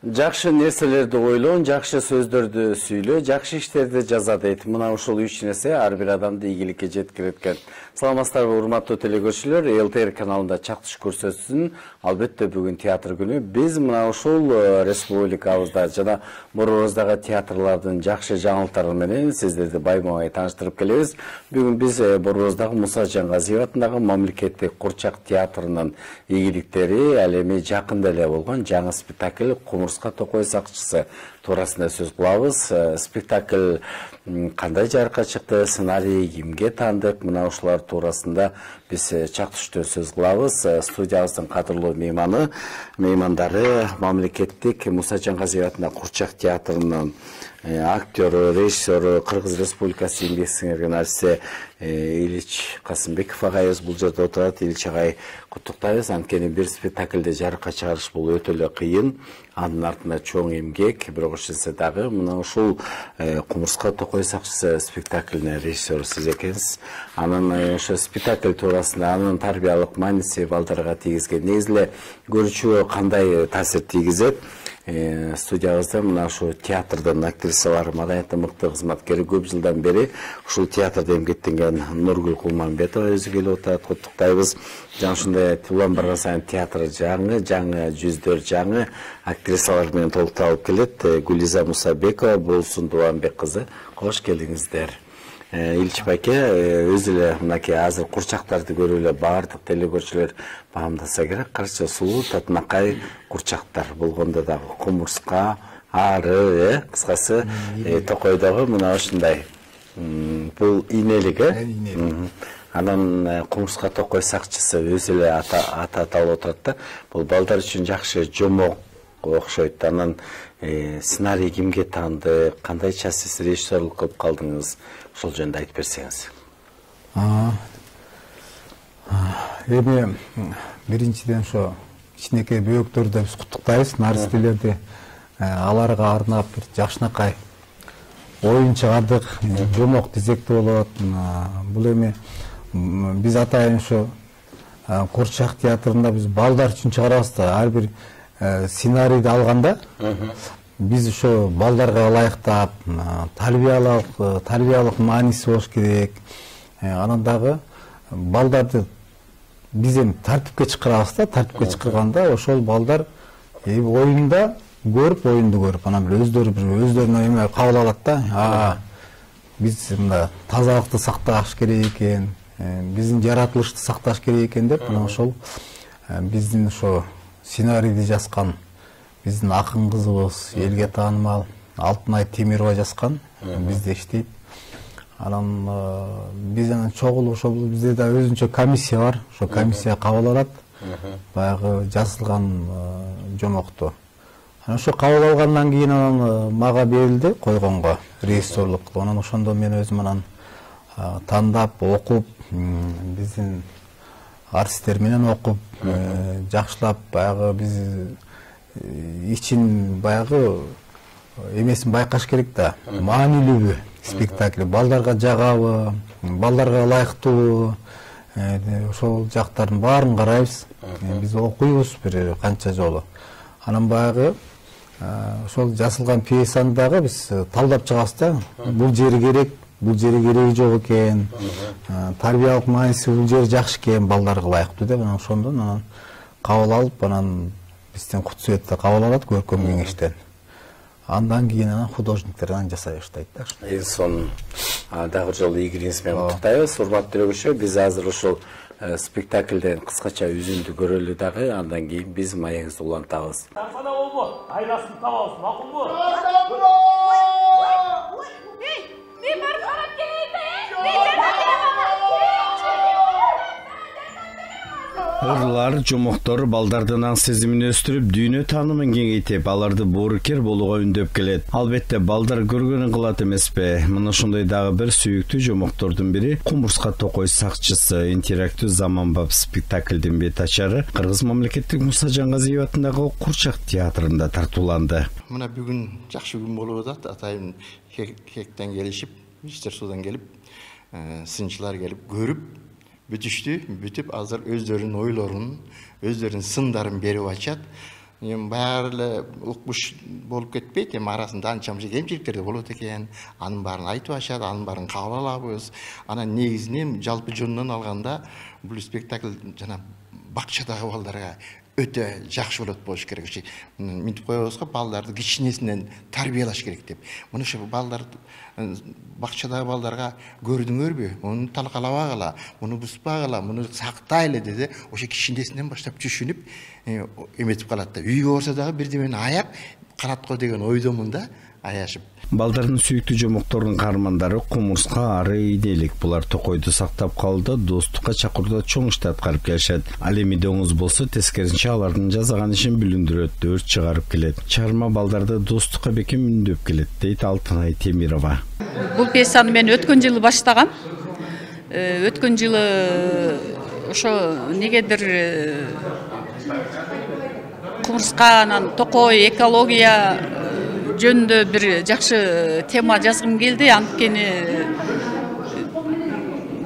Жакшы нерселерди ойлон, жакшы сөздөрдү сүйлөө, жакшы иштерди жаза дейт. Мына ушул 3 нерсе ар бир адамды ийгиликке жеткирет экен. Саламатсыздарбы, урматтуу телекөрүүчүлөр, ЛТР каналында чактыш көрсөтсүн. Албетте бүгүн театр күнү. Биз мына ушул республикабызда жана Борбордагы театрлардын жакшы жаңылыктары менен сиздерди байма-бай тааныштырып келебиз. Бүгүн биз Борбордагы Муса Жаңгазиев атындагы мамлекеттик Курчак театрынын ийгиликтери, ал эми жакында эле болгон жаңы спектакль Кумурска Токой сакчысы туурасында сөз кылабыз. Спектакль кандай жарыкка чыкты, сценарий кимге таандык, мына ушулар туурасында биз чактыштуу сөз кылабыз. Студиябыздын кадырлуу меймандары мамлекеттик Муса Жаңгазиев атындагы Курчак театрынын актёру, режиссеру, Кыргыз Республикасы еңбек сиңирген артисти Ильич Касымбеков агайыбыз бул жерде отурат. Ильич агай, куттуктайбыз. Анткени бир спектакльди жарыкка чыгарыш бул өтө эле кыйын. Анын артында чоң эмгек, бирок ошентсе дагы мына ушул Кумурска Токой сакчысы спектаклине режиссер сиз экенсиз. Анын ошо спектакль туурасында анын тарбиялык мааниси балдарга тийгизген, негизи эле көрүүчүгө кандай таасир тийгизет? Студиябызда мына ушу театрдын актрисалары, маданияттын мыкты кызматкери, көп жылдан бери ушул театрда эмгектенген Нургүл Кулманбетова өзү келип отурат. Куттуктайбыз. Жана ушундай улам барган сайын театр жаңы жүздөр, жаңы актрисалар менен толукталып келет. Гүлиза Мусабекова, Болсун Дубанбек кызы, кош келиңиздер. Ильич байке, өзү эле мынакей азыр курчактарды көрүп эле баардык телекөрүүчүлөр баамдаса керек. Карча сулуу, татынакай курчактар болгондо дагы Кумурска, ары, кыскасы Токойдогу мына ушундай бул ийнелик, Анан Кумурска Токой сакчысы өзү эле аты аталып отурат да. Бул балдар үчүн жакшы жомок окшойт. Анан сценарий кимге таанды, кандайча сиз режиссерлук кылып калдыңыз? Ошол жөнүндө айтып берсеңиз. Эми биринчиден ошо кичинекей бөөктөрдү биз куттуктайбыз, наристелерди аларга арнап бир жакшынакай оюн чыгардык, жомок дизекти болот. Бул эми биз атайын ошо Курчак театрында биз балдар үчүн чыгарабыз да. Ар бир сценарийди алганда биз ошо балдарга ылайыктап, тарбиялык мааниси болуш керек. Анан дагы балдарды биз эми тартипке чакырабыз да. Тартипке чакырганда ошол балдар оюнду көрүп, анан бир өздөрүнө эме кабыл алат да. Биз мында тазалыкты сакташ керек экен, биздин жаратылышты сакташ керек экен деп, анан ошол биздин ошо сценарийди жазган биздин акын кызыбыз, элге таанымал Алтынай Темирова жазган, бизде иштейт. Анан биз анан чогулуп ошол бизде да өзүнчө комиссия бар. Ошо комиссия кабыл алат баягы жазылган жомокту. Анан ошо кабыл алгандан кийин анан мага берилди койгонго режиссерлук. Анан ошондо мен өзүм анан тандап, окуп, биздин артисттер менен окуп, жакшылап баягы биз ичин баягы эмесин байкаш керек да. Маанилүүбү спектакль, балдарга жагабы, балдарга ылайыктуубу, ошол жактардын баарын карайбыз. Биз окуйбуз бир канча жолу. Анан баягы ошол жазылган пьесаны дагы биз талдап чыгабыз да. Бул жери керек, бул жери кереги жок экен, тарбиялык мааниси бул жери жакшы экен, балдарга ылайыктуу деп, анан ошондон анан кабыл алып, анан бизден кут суетти кабыл алат көркөм кеңештен. Андан кийин анан художниктер анан жасай баштайт да. Сонун дагы бир жолу ийгилигиңиз менен куттуктайбыз. Урматтуу телекөрүүчүлөр, биз азыр ушул спектакльден кыскача үзүндү көрөлү дагы, андан кийин биз маегибизди улантабыз. Таркана болбо, айласын табабыз, макулбу? Мен барып карап келейин да. Ырлар, жомоктор балдардын аң сезимин өстүрүп, дүйнө таанымын кеңейтип, аларды боорукер болууга үндөп келет. Албетте балдар көргөнүн кылат эмеспи? Мына ошондой дагы бир сүйүктүү жомоктордун бири Кумурска Токой сакчысы интерактив заманбап спектаклдин бет ачары Кыргыз мамлекеттик Муса Жаңгазиев атындагы Курчак театрында тартууланды. Мына бүгүн жакшы күн болуп атат. Атайын хектен келишип, иштер судан келип, сынчылар келип көрүп бүтүштү. Бүтүп азыр өздөрүнүн ойлорун, өздөрүнүн сындарын берип ачат. эми баары эле укмуш болуп кетпейт, эми арасында анча мынча кемчиликтер да болот экен. Анын баарын айтып ашат, анын баарын кабыл алабыз. Анан негизинен жалпы жөнүнөн алганда бул спектакль жана бакчадагы балдарга өтө жакшы болуш керек. Мынтип коебуз го, балдарды кичинесинен тарбиялаш керек деп. Муну ушу балдарды бакчадагы балдарга көрдүңөрбү? Муну талкалабагыла, муну буспагыла, муну сактайлы деди. Ошо кичинесинен баштап түшүнүп, эметип калат да. Үйгө барса дагы бирдемени аяп калат го деген ойдомун да, аяшып. Балдардын сүйүктүү жомокторунун каармандары кумурска, ары, ийнелик. Булар токойду сактап калууда, достукка чакырууда чоң ишти аткарып келишет. Ал эми доңуз болсо, тескерисинче алардын жасаган ишин бүлүндүрөт, өрт чыгарып келет. Чыгарма балдарды достукка бекем үндөп келет, дейт Алтынай Темирова. Бул пьесаны мен өткөн жылы баштагам. Өткөн жылы ошо негедир кумурска, анан токой, экология жөнүндө бир жакшы тема жазгым келди. Анткени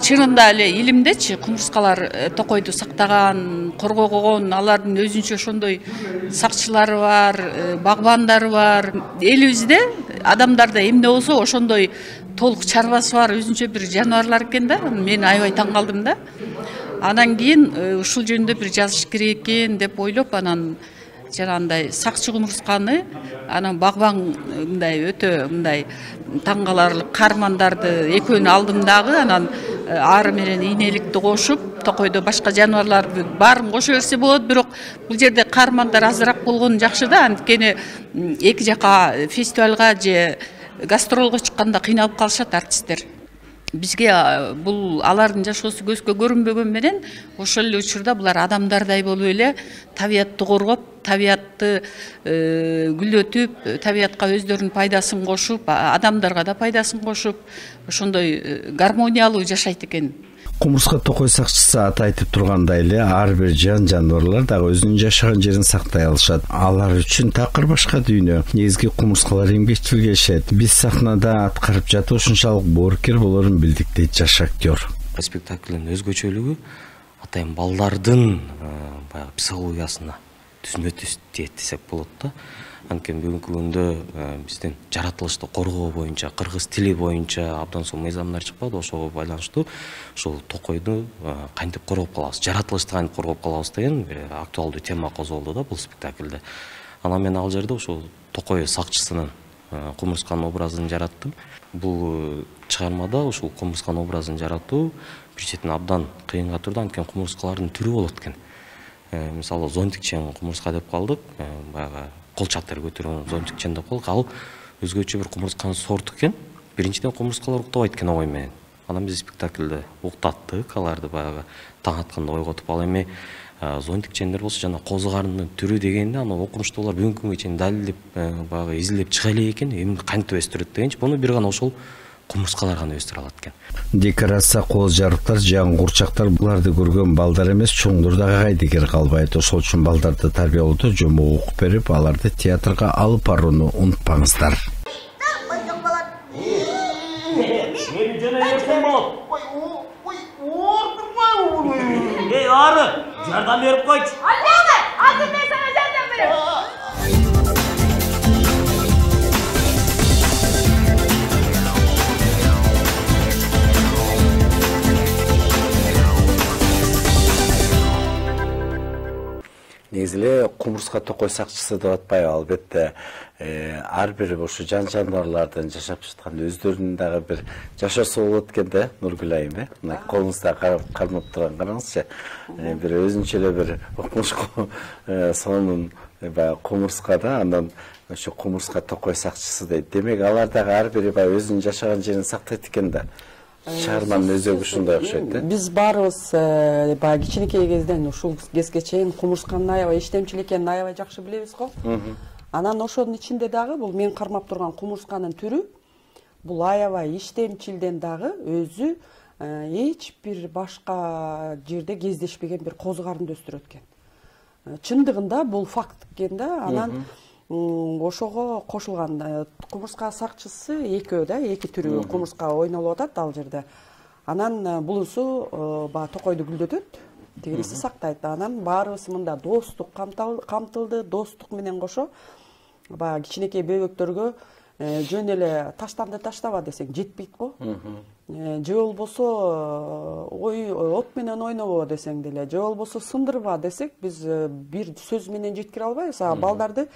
чынында эле илимдечи кумурскалар токойду сактаган, коргогон, алардын өзүнчө ошондой сакчылары бар, багбандары бар. Элибизде адамдарда эмне болсо ошондой толук чарбасы бар өзүнчө бир жаныбарлар экен да. Мен аябай таң калдым да. Анан кийин ушул жөнүндө бир жазыш керек экен деп ойлоп, анан жанагындай сакчы кумурсканы, анан багбан мындай өтө мындай таң каларлык каармандарды экөөнү алдым дагы, анан ары менен ийнеликти кошуп, токойдо башка жаныбарларды баарын кошо берсе болот, бирок бул жерде каармандар азыраак болгону жакшы да. Анткени эки жака фестивалга же гастролго чыкканда кыйналып калышат артисттер. Бизге бул алардын жашоосу көзгө көрүнбөгөн менен ошол эле учурда булар адамдардай болуп эле табиятты коргоп, табиятты гүлдөтүп, табиятка өздөрүнүн пайдасын кошуп, адамдарга да пайдасын кошуп, ошондой гармониялуу жашайт экен. Кумурска токой сакчысы аты айтып тургандай эле ар бир жаныбарлар дагы өзүнүн жашаган жерин сактай алышат. Алар үчүн такыр башка дүйнө. Негизги кумурскалар эмгектүү келишет. Биз сахнада аткарып жатып ушунчалык боорукер болорун билдик, дейт жаш актер. Спектаклдин өзгөчөлүгү атайын балдардын баягы психологиясына түзмө түз тиет десек болот да. Анткени бүгүнкү күндө биздин жаратылышты коргоо боюнча, кыргыз тили боюнча абдан сонун мыйзамдар чыкпады. Ошого байланыштуу ушул токойду кантип коргоп калабыз, жаратылышты кантип коргоп калабыз деген актуалдуу тема козголду да бул спектаклде. Анан мен ал жерде ушул токой сакчысынын кумурсканын образын жараттым. Бул чыгармада ушул кумурсканын образын жаратуу бир четинен абдан кыйынга турду, анткени кумурскалардын түрү болот экен. Мисалы зонтикчен кумурска деп калдык, баягы кол чатыр көтөргөн зонтикчен деп калдык. Ал өзгөчө бир кумурсканын сорту экен. Биринчиден кумурскалар уктабайт экен ой менен. Анан биз спектаклде уктаттык, аларды баягы таң атканда ойготуп, ал эми зонтикчендер болсо жана козу карындын түрү дегенде аны окумуштуу булар бүгүнкү күнгө чейин далилдеп, баягы изилдеп чыга элек экен, эмне кантип өстүрөт дегенчи. Буну бир гана ошол кумурскалар гана өстүрө алат экен. Декорация, коз жарыктар, жан курчактар буларды көргөн балдар эмес, чоңдур дагы кайдыгер калбайт. Ошол үчүн балдарды тарбиялоодо жомок окуп берип, аларды театрга алып барууну унутпаңыздар. Мени жана эртең болот. Эй, ары, жардам берип койчу. Азыр мен сага жардам берем. Негизи эле кумурска токой сакчысы деп атпайбы, албетте ар бир ошо жаныбарлардын жашап жаткан өздөрүнүн дагы бир жашоосу болот экен да, Нургүл айым, мына колуңузда кармап турган караңызчы. Бир өзүнчө эле бир окумуш сонун баягы кумурска да, андан ошо кумурска токой сакчысы дейт. Демек алар дагы ар бири баягы өзүнүн жашаган жерин сактайт экен да. Чыгарманын өзөгү ушундай окшойт да. Биз баарыбыз баягы кичинекей кезден ушул кезге чейин кумурсканын аябай иштемчил экенин аябай жакшы билебиз го. Анан ошонун ичинде дагы бул мен кармап турган кумурсканын түрү бул аябай иштемчилден дагы өзү эч бир башка жерде кездешпеген бир козу карынды өстүрөт экен. Чындыгында бул факт экен да. Анан ошого кошулган кумурска сакчысы экөө да, эки түрү кумурска ойнолуп атат ал жерде. Анан булусу баягы токойду гүлдөтөт. тигириси сактайт. Анан баарыбыз мында достук камтылды, достук менен кошо баягы кичинекей бөбөктөргө жөн эле таштанды таштаба десең жетпейт го. Же болбосо от менен ойнобо десең деле, же болбосо сындырба десек, биз бир сөз менен жеткире албайбыз. Балдарды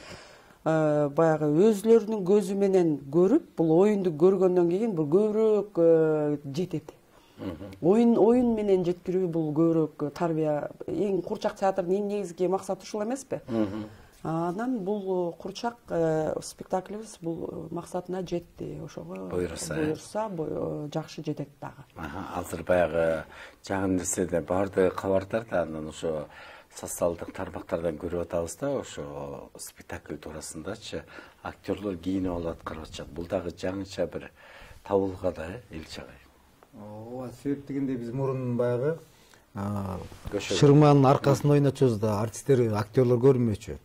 баягы өзлөрүнүн көзү менен көрүп, бул оюнду көргөндөн кийин бул көбүрөөк жетет. Оюн менен жеткирүү бул көбүрөөк тарбия. Эң курчак театрдын эң негизги максаты ушул эмеспи? Анан бул курчак спектаклибиз бул максатына жетти. Ошого буйрса жакшы жетет дагы. Азыр баягы жаңы нерседе баардыгы кабардарда, анан ошо социалдык тармактардан көрүп атабыз да, ошо спектакль туурасындачы актерлор кийинип алып аткарып атышат. Бул дагы жаңыча бир табылга да, Элчи агай. Ооба, себеп дегенде биз мурун баягы шырманын аркасын ойночубуз да, артисттер, актерлор көрүнмөчү.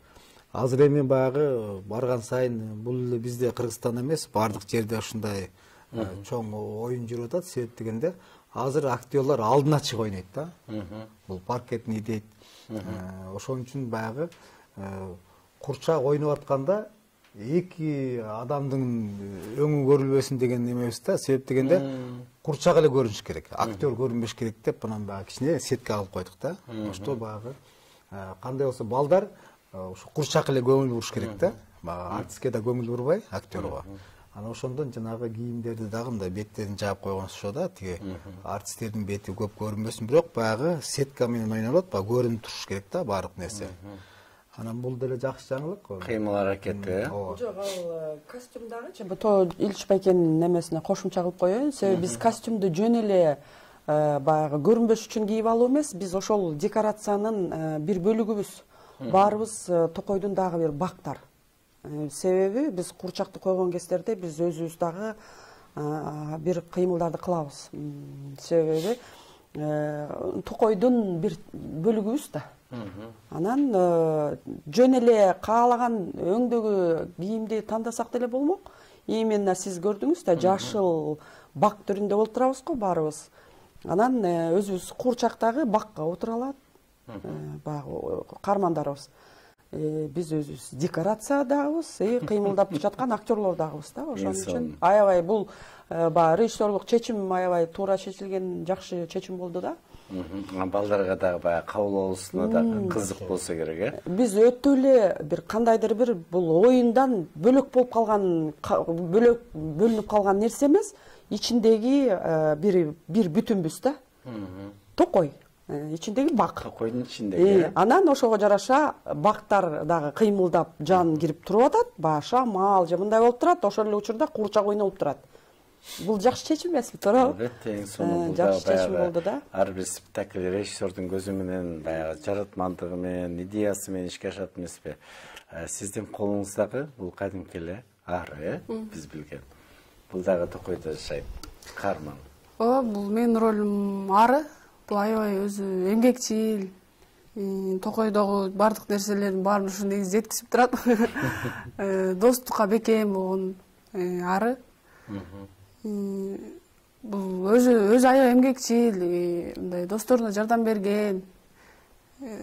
Азыр эми баягы барган сайын бул эле бизде Кыргызстан эмес, бардык жерде ушундай чоң оюн жүрүп атат. Себеп дегенде азыр актерлор алдына чыгып ойнойт да. Бул паркетный дейт. Ошон үчүн баягы курчак ойноп атканда эки адамдын өңү көрүлбөсүн деген эмебиз да. Себеп дегенде курчак эле көрүнүш керек, актер көрүнбөш керек деп анан баягы кичине сетке алып койдук да. Ошто баягы кандай болсо балдар ушу курчак эле көңүл буруш керек да. Баягы артистке да көңүл бурбай, актерго. Анан ошондон жанагы кийимдерди дагы мындай беттерин жаап койгон ошо да, тиги артисттердин бети көп көрүнбөсүн, бирок баягы сетка менен ойнолот, баягы көрүнүп туруш керек да баардык нерсе. Анан бул деле жакшы жаңылык. Кыймыл аракети, Жок, ал костюмдагычы бул Илч байкенин немесине кошумча кылып коеюн. Себеби биз костюмду жөн эле баягы көрүнбөш үчүн кийип алуу эмес, биз ошол декорациянын бир бөлүгүбүз. Баарыбыз токойдун дагы бир бактар. Себеби биз курчакты койгон кездерде биз өзүбүз дагы бир кыймылдарды кылабыз. Себеби токойдун бир бөлүгүбүз да. Анан жөн эле каалаган өңдөгү кийимди тандасак деле болмок. Именно сиз көрдүңүз да, жашыл бак түрүндө олтурабыз го баарыбыз. Анан өзүбүз курчактагы бакка отура алат. Баягы кармандарыбыз. Биз өзүбүз декорация дагыбыз, кыймылдап жаткан актерлор дагыбыз да. Ошон үчүн аябай бул баягы режиссерлук чечим аябай туура чечилген жакшы чечим болду да. Балдарга дагы баягы кабыл алуусуна да кызык болсо керек, Биз өтө эле бир кандайдыр бир бул оюндан бөлөк болуп калган, бөлүнүп калган нерсе эмес, ичиндеги бир бүтүнбүз да. Токой. Ичиндеги бак. Токойдун ичиндеги. Анан ошого жараша бактар дагы кыймылдап жан кирип туруп атат, баша, мал же мындай болуп турат, ошол эле учурда курчак ойнолуп турат. Бул жакшы чечим эмеспи, туурабы? Албетте, эң сонун бул жакшы чечим болду да. Ар бир спектакль режиссердун көзү менен, баягы жаратмандыгы менен, идеясы менен ишке ашат эмеспи? Сиздин колуңуздагы бул кадимки эле ары, биз билген. Бул дагы токойдо жашайт. Карман. Ооба, бул менин ролум ары. Бул аябай өзү эмгекчил, токойдогу бардык нерселердин баарын ушу негизи жеткизип турат. Достукка бекем болгон ары. Бул өзү аябай эмгекчил, мындай досторуна жардам берген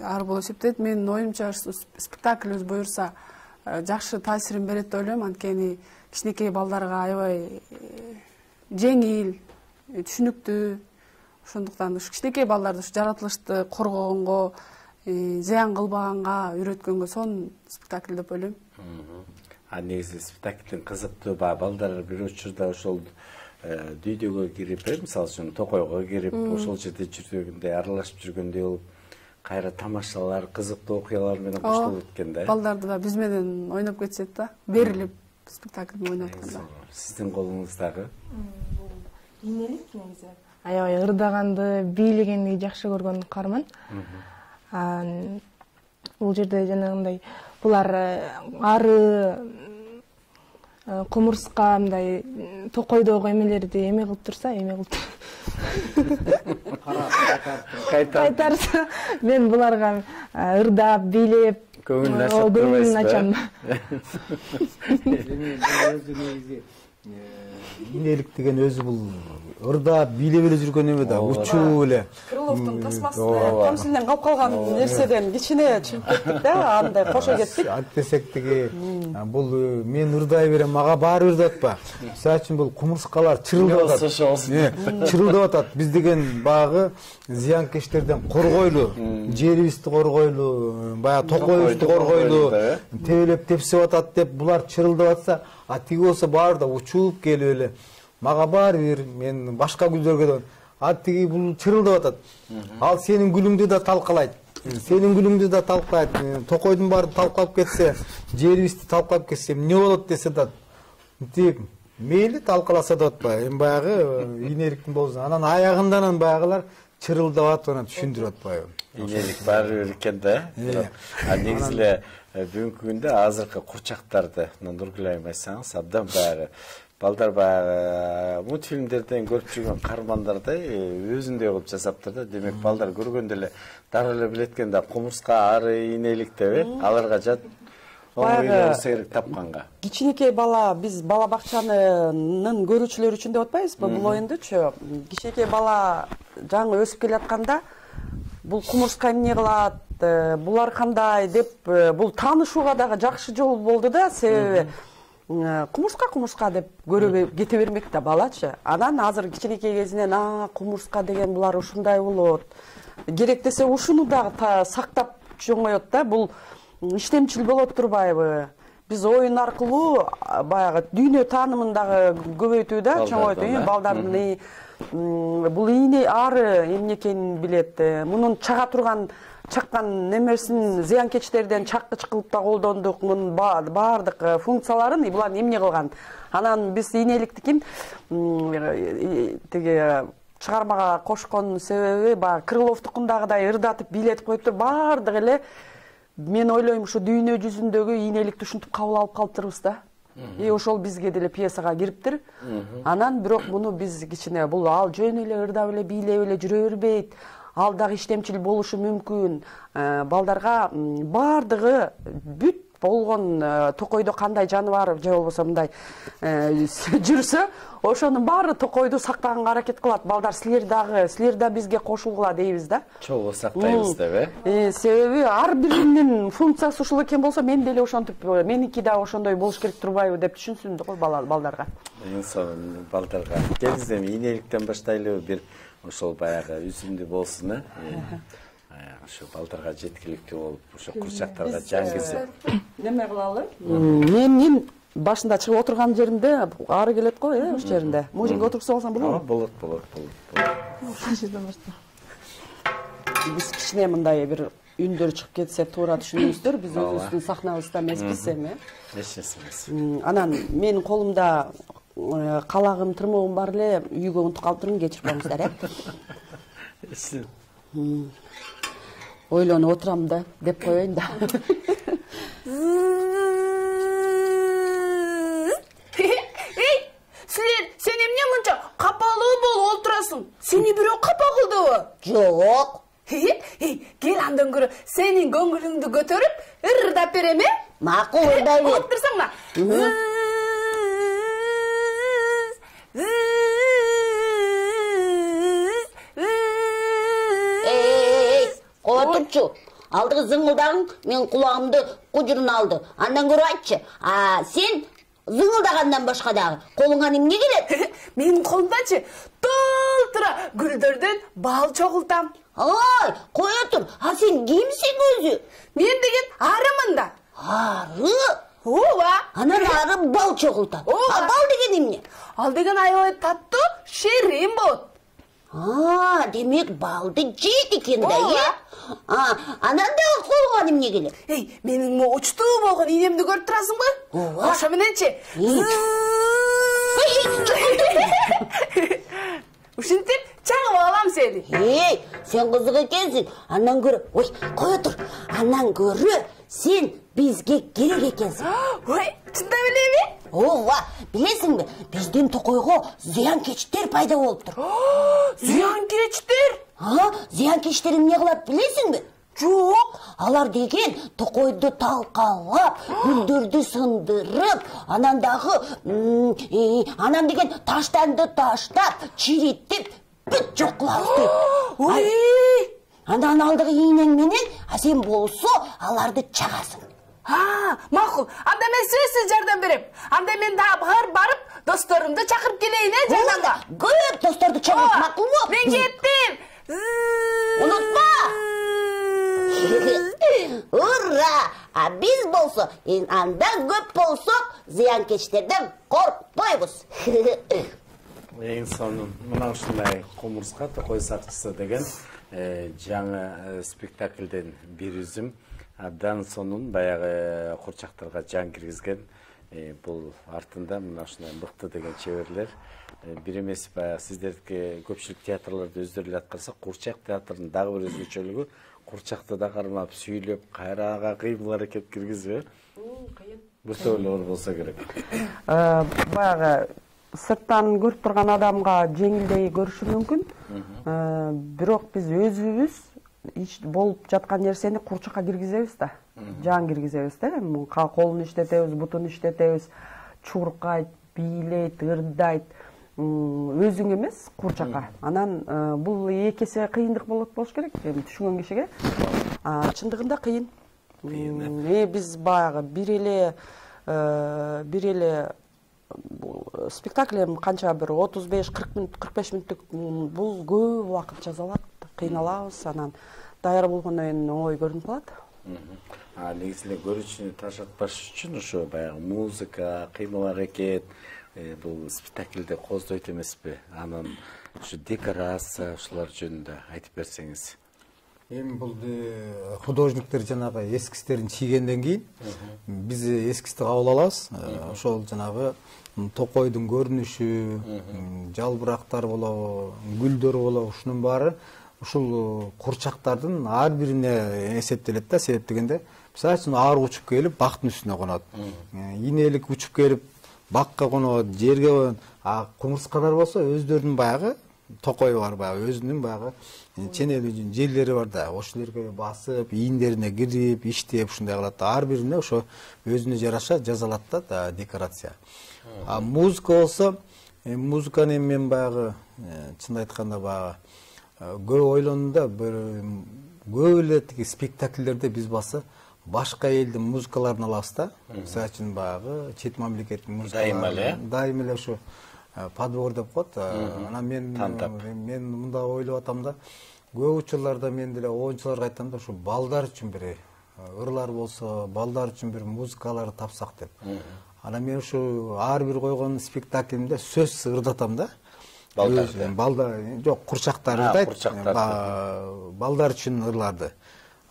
ары болуп эсептейт. Менин оюмча спектаклибиз буюрса жакшы таасирин берет деп ойлойм. Анткени кичинекей балдарга аябай жеңил, түшүнүктүү. Ошондуктан ушу кичинекей балдарды ушу жаратылышты коргогонго, зыян кылбаганга үйрөткөнгө сонун спектакль деп ойлойм. Негизи спектаклдин кызыктуу балдар бир учурда ошол дүйдөгө кирип, мисалы үчүн токойго кирип, ошол жерде жүргөндөй, аралашып жүргөндөй болуп, кайра тамашалар, кызыктуу окуялар менен кошулуп өткөн да. Балдарды да биз менен ойноп кетишет да, берилип спектакльди ойноп атканда. Сиздин колуңуздагы? Ийнелик негизи. Аябай ырдаганды, бийлегенди жакшы көргөн карман. Бул жерде жанагындай булар ары кумурска мындай токойдогу эмелерди эме кылып турса, кайтарса, мен буларга ырдап, бийлеп, көңүлүн ачам. инелик деген өзү бул ырдап бийлеп эле жүргөн эме да, учуп эле. Крыловдун тасмасында комсилден калып калган нерседен кичине чыгып кеттик да, андай кошо кеттик. Антесек тиги бул мен ырдай берем, мага баары бир деп атпа. Мисалы үчүн бул кумурскалар чырылдап атат. Чырылдап атат. Биз деген багы зыянкечтерден коргойлу, жерибизди коргойлу, баягы токойубузду коргойлу, тебелеп тепсип атат деп булар чырылдап атса, а тиги болсо баары да учуп келип эле. Мага баары бир, мен башка гүлдөргө да, а тиги бул чырылдап атат. Ал сенин гүлүңдү да талкалайт. Сенин гүлүңдү да талкалайт. Токойдун баары талкалап кетсе, жерибизди талкалап кетсе, эмне болот десе да, тип мейли талкаласа да атпайбы. Эми баягы инеликтин болсун. Анан аягындан баягылар чырылдап атып, аны түшүндүрүп атпайбы. Инелик баары бир экен да. А негизи эле бүгүнкү күндө азыркы курчактарды Нургүл айым айтсаңыз, абдан баягы балдар баягы мультфильмдерден көрүп жүргөн каармандардай өзүндөй кылып жасаптыр да. Демек балдар көргөндө эле дароо эле билет экен да, кумурска, ары, инелик деп, аларга жат оңой серик тапканга. Кичинекей бала, биз бала бакчанын көрүүчүлөр үчүн деп атпайбызбы бул оюндучу? Кичинекей бала жаңы өсүп келатканда бул кумурска эмне кылат, булар кандай деп бул таанышууга дагы жакшы жол болду да, себеби кумурска деп көрө кете бермек да балачы. Анан азыр кичинекей кезинен кумурска деген булар ушундай болот. Керек десе ушуну дагы сактап чоңоет да, бул иштемчил болот турбайбы? Биз оюн аркылуу баягы дүйнө таанымын дагы көбөйтүү да, чоңойтуу, балдардын бул ийне ары эмне экенин билет. Мунун чаккан немесин зыянкечтерден чаккыч кылып да колдондук. Мунун баардык функцияларын булар эмне кылган. Анан биз инеликтикин тиги чыгармага кошкон себеби баягы Крыловдукундагыдай ырдатып бийлетип коюп туруп баардык эле мен ойлойм ушу дүйнө жүзүндөгү инеликти ушинтип кабыл алып калыптырбыз да. Ошол бизге деле пьесага кириптир. Анан бирок муну биз кичине бул ал жөн эле ырдап эле бийлеп эле жүрө бербейт. Ал дагы иштемчил болушу мүмкүн. Балдарга баардыгы бүт болгон токойдо кандай жаныбар же болбосо мындай жүрсө, ошонун баары токойду сактаганга аракет кылат. Балдар силер да бизге кошулгула дейбиз да. Чогуу сактайбыз деп, себеби ар биринин функциясы ушул экен болсо, мен деле ошентип, меники да ошондой болуш керек турбайбы деп түшүнсүн го балдарга. Балдарга келиңиз эми инеликтен баштайлы, бир ошол баягы үзүндү болсун, ошо балдарга жеткиликтүү болуп, ошо курчактарга жангизип. Неме кылалы? Мен башында чыгып отурган жеримде ары келет го, ошол жеринде. Мужинге отурса болсоң болобу? Болот. Биз кичине мындай бир үндөр чыгып кетсе туура түшүнүңүздөр, биз өзүбүздүн сахнабызда эмеспиз эми. Эч эмес. Анан менин колумда калагым, тырмогум бар эле, үйгө унутуп калыптырмын, кечирип коюңуздар, Ойлонуп отурам да, деп коеюн да. Сен эмне мынча капалуу болуп отурасың? Сени бирөө капа кылдыбы? Жок. Кел андан көрө сенин көңүлүңдү көтөрүп, ырдап берем, Макул, ырдай бер. Отурсаңла. Кола турчу. Алдыгы зыңылдагың мен кулагымды кужурун алды. Андан көрө айтчы. Сен зыңылдагандан башка дагы колуңан эмне келет? Менин колумдачы толтура гүлдөрдөн бал чогултам. Ой, кое тур. Сен кимсиң өзү? Мен деген арымын да. Ары? Ооба. Анан ары бал чогултат. Бал деген эмне? Ал деген аябай таттуу шерим болот. Демек балды жейт экен да, Анан дагы колуңан эмне келет? Менин учтуу болгон ийнемди көрүп турасыңбы? Ошо мененчи. Ушинтип чагып алам сени. Сен кызык экенсиң. Андан көрө, кое тур. Андан көрө сен бизге керек экенсиң. Чындап элеби? Ооба, билесиңби? Биздин токойго зыянкечтер пайда болуптур. Зыянкечтер? Зыянкечтер эмне кылат билесиңби? Жоқ, алар деген токойду талкалап, гүлдөрдү сындырып, анан деген таштанды таштап, чиритип, бүт жок кылабыз. Ой! Андан алдыгы ийнең менен, сен болсо аларды чагасың. Макул. Анда мен сөзсүз жардам берем. Анда мен дагы барып, досторумду чакырып келейин, жардамга. Көп досторду чакырып, макулбу? Мен кеттим. Унутма. Ура! Биз болсо, андан көп болсок, зыянкечтерден коркпойбуз. Эң сонун мына ушундай кумурска токой сакчысы деген жаңы спектакльден бир үзүм. Абдан сонун баягы курчактарга жан киргизген. Бул артында мына ушундай мыкты деген чеберлер. Бир эмес баягы сиздердики көпчүлүк театрларда өздөрү эле аткарса, курчак театрынын дагы бир өзгөчөлүгү курчакты да кармап сүйлөп, кайрага кыймыл аракет киргизип, Кыйын. биртөөлөр болсо керек. Баягы сырттан көрүп турган адамга жеңилдей көрүшү мүмкүн. Бирок биз өзүбүз болуп жаткан нерсени курчакка киргизебиз да. Жан киргизебиз да. Колун иштетебиз, бутун иштетебиз, чуркайт, бийлейт, ырдайт. Өзүң эмес курчакка. Анан бул эки эсе кыйындык болуш керек, түшүнгөн кишиге. Чындыгында кыйын. Биз баягы бир эле спектакль канча бир 35-40 мүнөт, 45 мүнөттүк бул көп убакыт жазалат, кыйналабыз, анан даяр болгондон кийин оңой көрүнүп калат. Негизинен көрүүчүнү ташатпаш үчүн ошо баягы музыка, кыймыл аракет бул спектакльде коздойт эмеспи? Анан ушу декорация ушулар жөнүндө айтып берсеңиз. Эми бул художниктер жанагы эскистерин чийгенден кийин биз эскисти кабыл алабыз. Ошол жанагы токойдун көрүнүшү, жалбырактар болобу, гүлдөр болобу, ушунун баары ушул курчактардын ар бирине эсептелет да. Себеп дегенде, мисалы үчүн аар учуп келип бактын үстүнө конот. Инелик учуп келип бакка конот, жерге конот. Кумурскалар болсо өздөрүнүн баягы токою бар, баягы өзүнүн баягы ченелүү жерлери бар да. Ошол жерге басып, ийиндерине кирип, иштеп ушундай кылат да. Ар бирине ошо өзүнө жараша жазалат да декорация. Музыка болсо, музыканы эми мен баягы чын айтканда баягы көп ойлондум да. Көп эле тиги спектакльдерде биз баса башка элдин музыкаларын алабыз да. Мисалы үчүн баягы чет мамлекеттин музыкалары. Дайыма эле ошо подбор деп коет. Анан мен мында ойлоп атам да, көп учурларда мен деле оюнчуларга айтам да, ушу балдар үчүн бир ырлар болсо, балдар үчүн бир музыкалар тапсак деп. Анан мен ушу ар бир койгон спектаклимде сөзсүз ырдатам да. Балдар жок, курчактар ырдайт. Балдар үчүн ырларды.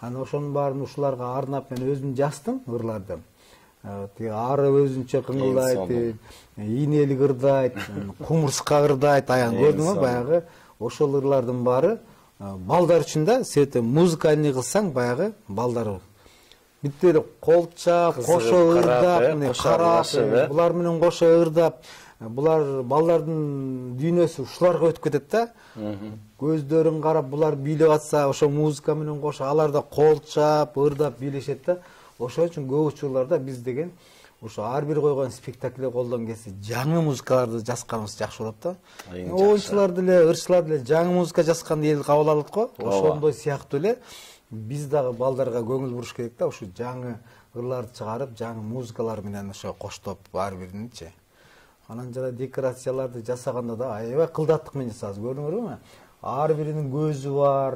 Анан ошонун баарын ушуларга арнап мен өзүм жаздым ырларды. Ары өзүнчө кыңылдайт, ийнелик ырдайт, кумурска ырдайт, аян көрдүңбү баягы ошол ырлардын баары балдар үчүн да. Себеп музыкальный кылсаң баягы балдар бүтө эле колчап, кошо ырдап, карап, булар менен кошо ырдап, булар балдардын дүйнөсү ушуларга өтүп кетет да. Көздөрүн карап булар бийлеп атса, ошо музыка менен кошо алар да колчап, ырдап бийлешет да. Ошол үчүн көп учурларда биз деген ошо ар бир койгон спектакль колдон келсе жаңы музыкаларды жазганыбыз жакшы болот да. Оюнчулар деле, ырчылар деле жаңы музыка жазганды эл кабыл алат го. Ошондой сыяктуу эле биз дагы балдарга көңүл буруш керек да. Ушу жаңы ырларды чыгарып, жаңы музыкалар менен ошо коштоп ар бириничи. Анан жана декорацияларды жасаганда да аябай кылдаттык менен жасабыз. Көрдүңөрбү? Ар биринин көзү бар,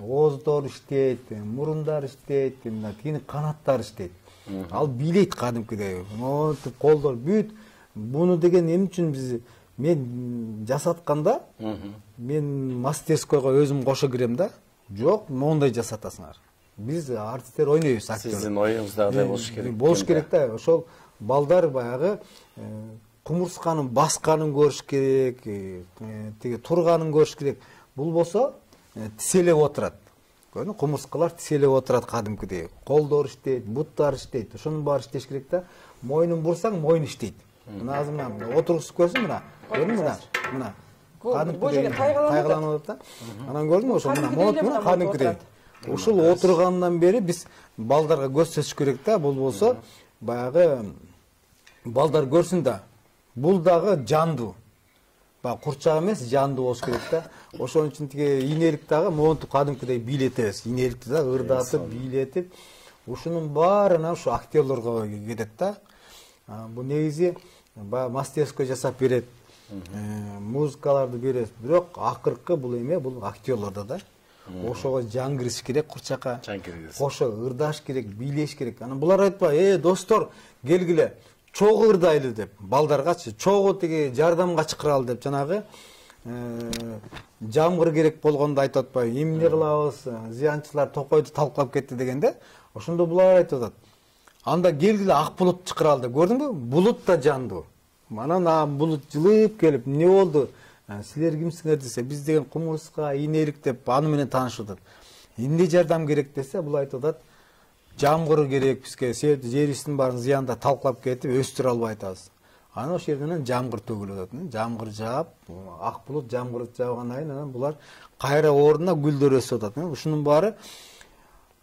ооздор иштейт, мурундар иштейт, кийин канаттар иштейт. Ал бийлейт кадимкидей. Монтип колдор бүт. Буну деген эмне үчүн биз мен жасатканда мен мастерскойго өзүм кошо кирем да. Жок, мондай жасатасыңар. Биз артисттер ойнойбуз, актер. Сиздин оюңуздагыдай болуш керек. Болуш керек да. Ошол балдар баягы кумурсканын басканын көрүш керек, тиги турганын көрүш керек. Бул болсо тиселеп отурат. Көрдүңбү? Кумурскалар тиселеп отурат кадимкидей. Колдор иштейт, буттар иштейт. Ошонун баары иштеш керек да. Мойнун бурсаң, мойун иштейт. Мына азыр мына отургузуп көрсүң мына. Көрдүңбү мына? Кадимкидей кайгаланып атат да. Анан көрдүңбү ошо мына кадимкидей. ушул отургандан бери биз балдарга көрсөтүш керек да, бул болсо баягы балдар көрсүн да. Бул дагы жандуу. Баягы курчак эмес, жандуу болуш керек да. Ошон үчүн тиги ийнелик дагы монтип кадимкидей бийлетебиз. Ийнеликти да ырдатып, бийлетип, ушунун баарына ушу актерлорго кетет да. Бул негизи баягы мастерской жасап берет. Музыкаларды берет. Бирок акыркы бул эме, бул актерлордо да. Ошого жан кириш керек курчакка. Кошо ырдаш керек, бийлеш керек. Анан булар айтпай, достор, келгиле, чогуу ырдайлы деп, балдаргачы, чогуу тиги жардамга чакыралы деп, жанагы жамгыр керек болгондо айтып атпайбы, эмне кылабыз, зыянчылар Токойду талкалап кетти дегенде, ошондо булар айтып атат. Анда келгиле ак булут чакыралы деп, көрдүңбү? Булут да жандуу. Анан булут жылып келип, эмне болду? Силер кимсиңер десе, биз деген кумурска, ийнелик деп аны менен таанышып атат. Эмне жардам керек десе, бул айтып атат. Жамгыр керек бизге, себеби жерибиздин баарын зыянда талкалап кетип, өстүрө албай атабыз. Анан ошол жерден жамгыр төгүлүп атат. Жамгыр жаап, ак булут жамгыр жааган айын анан булар кайра ордуна гүлдөр өсүп атат. Ушунун баары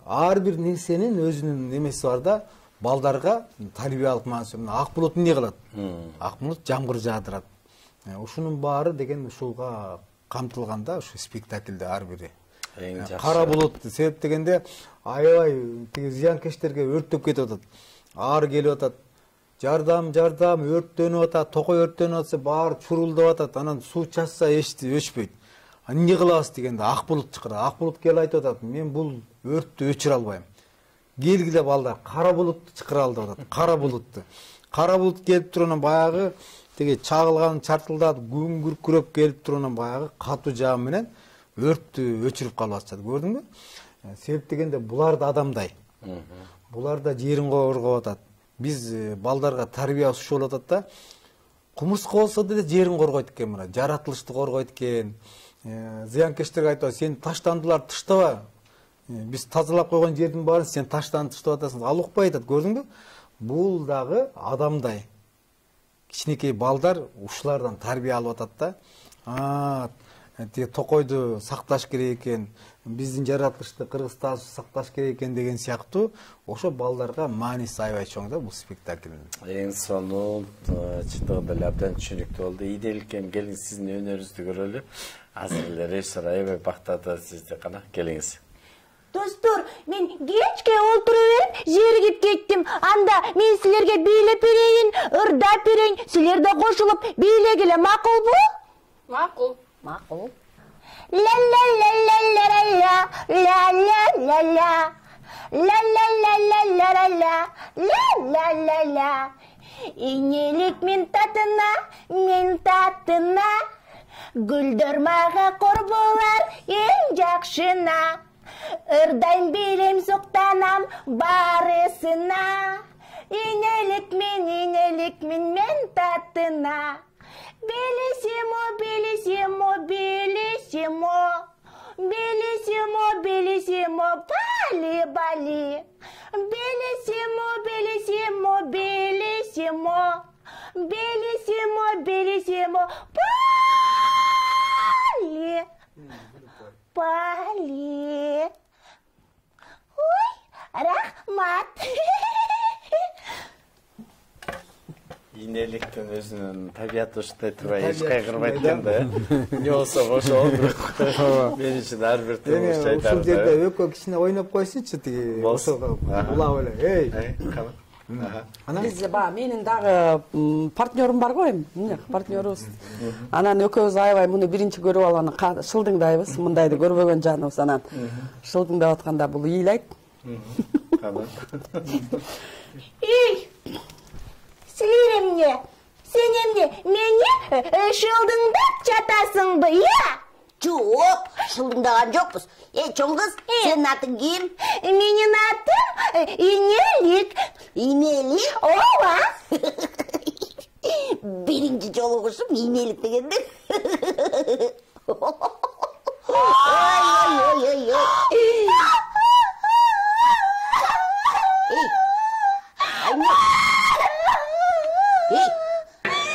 ар бир нерсенин өзүнүн эмеси бар да, балдарга тарбиялык мааниси. Ак булут эмне кылат? Ак булут жамгыр жаадырат. Ушунун баары деген ушулга камтылган да, ушу спектаклде ар бири. Кара булут себеп дегенде аябай тиги зыянкечтерге өрттөп кетип атат. Ар келип атат. Жардам, жардам, өрттөнүп атат, Токой өрттөнүп атса, баары чурулдап атат. Анан суу чачса өчпөйт. Эмне кылабыз дегенде ак булут чакырат. Ак булут келип айтып атат, мен бул өрттү өчүрө албайм. Келгиле балдар, кара булутты чакыралы деп атат. Кара булутты. Кара булут келип туруп баягы тиги чагылган чартылдап, күн күркүрөп келип туруп баягы катуу жаам менен өрттү өчүрүп калып атышат. Көрдүңбү? Себеп дегенде булар да адамдай. Булар да жерин коргоп атат. Биз балдарга тарбия ушул болуп атат да. Кумурска болсо да жерин коргойт экен мына, жаратылышты коргойт экен. Зыянкечтерге айтат, сен таштандылар таштаба. Биз тазалап койгон жердин баарын сен таштан таштап атасың. Ал укпай атат, көрдүңбү? Бул дагы адамдай. Кичинекей балдар ушулардан тарбия алып атат да. Токойду сакташ керек экен, биздин жаратылышты Кыргызстан сакташ керек экен деген сыяктуу ошо балдарга мааниси аябай чоң да бул спектаклдин. Эң сонун чындыгында эле абдан түшүнүктүү болду. Ийделик эми келиңиз сиздин өнөрүңүздү көрөлү. Азыр эле режиссер аябай бактады сизди, кана келиңиз. Достор, мен кечке олтура берип, зеригип кеттим. Анда мен силерге бийлеп берейин, ырдап берейин, силер да кошулуп бийлегиле, макулбу? Макул. Макул. Ла-ла-ла-ла-ла-ла-ла, ла-ла-ла-ла, ла-ла-ла-ла-ла-ла, ла-ла-ла-ла. Ийнелик мен татына, гүлдөр мага кор болар эң жакшына. Ырдайм, билем, суктанам барысына. Ийнелик мен татына. Белисимо, белисимо, белисимо, белисимо, белисимо, бали, бали. Белисимо, белисимо, белисимо, белисимо, белисимо, бали, бали. Ой, рахмат. Ийнеликтин өзүнүн табияты ушундай турбай эч кайгырбайт экен да. Эмне болсо кошол. Мен үчүн ар бир турмуш жайдары. Ушул жерде өкө кичине ойноп койсучу тиги. Улап эле. Анан биз баягы менин дагы партнерым бар го эми. Эмне партнерубуз. Анан экөөбүз аябай муну биринчи көрүп алганы шылдыңдайбыз. Мындайды көрбөгөн жаныбыз. Анан шылдыңдап атканда бул ыйлайт. Силер эмне? Сен эмне? Мени шылдыңдап жатасыңбы, я? Жок, шылдыңдаган жокпуз. Чоң кыз, сенин атың ким? Менин атым Ийнелик. Ийнелик? Ооба. Биринчи жолу угушум Ийнелик дегенде. Ой.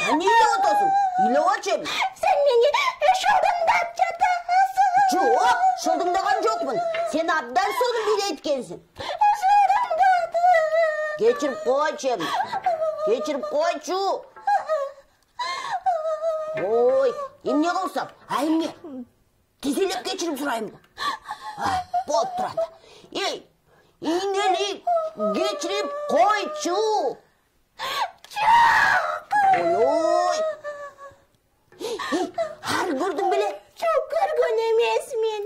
Эмне отосуң? Үйлөгөнчү? Сен мени шылдыңдап жатасың. Жок, шылдыңдаган жокмун. Sen abdan so'ni bilayotgansan. Kechirib qo'ychim. Kechirib qo'ychu. Oy, emne qilsam? Emne? Tezilib kechirib so'raymi? Bo'lib turadi. Ey, inelik kechirib qo'ychu. Oy. Har ko'rdim bile. Çok kırgın emasmen.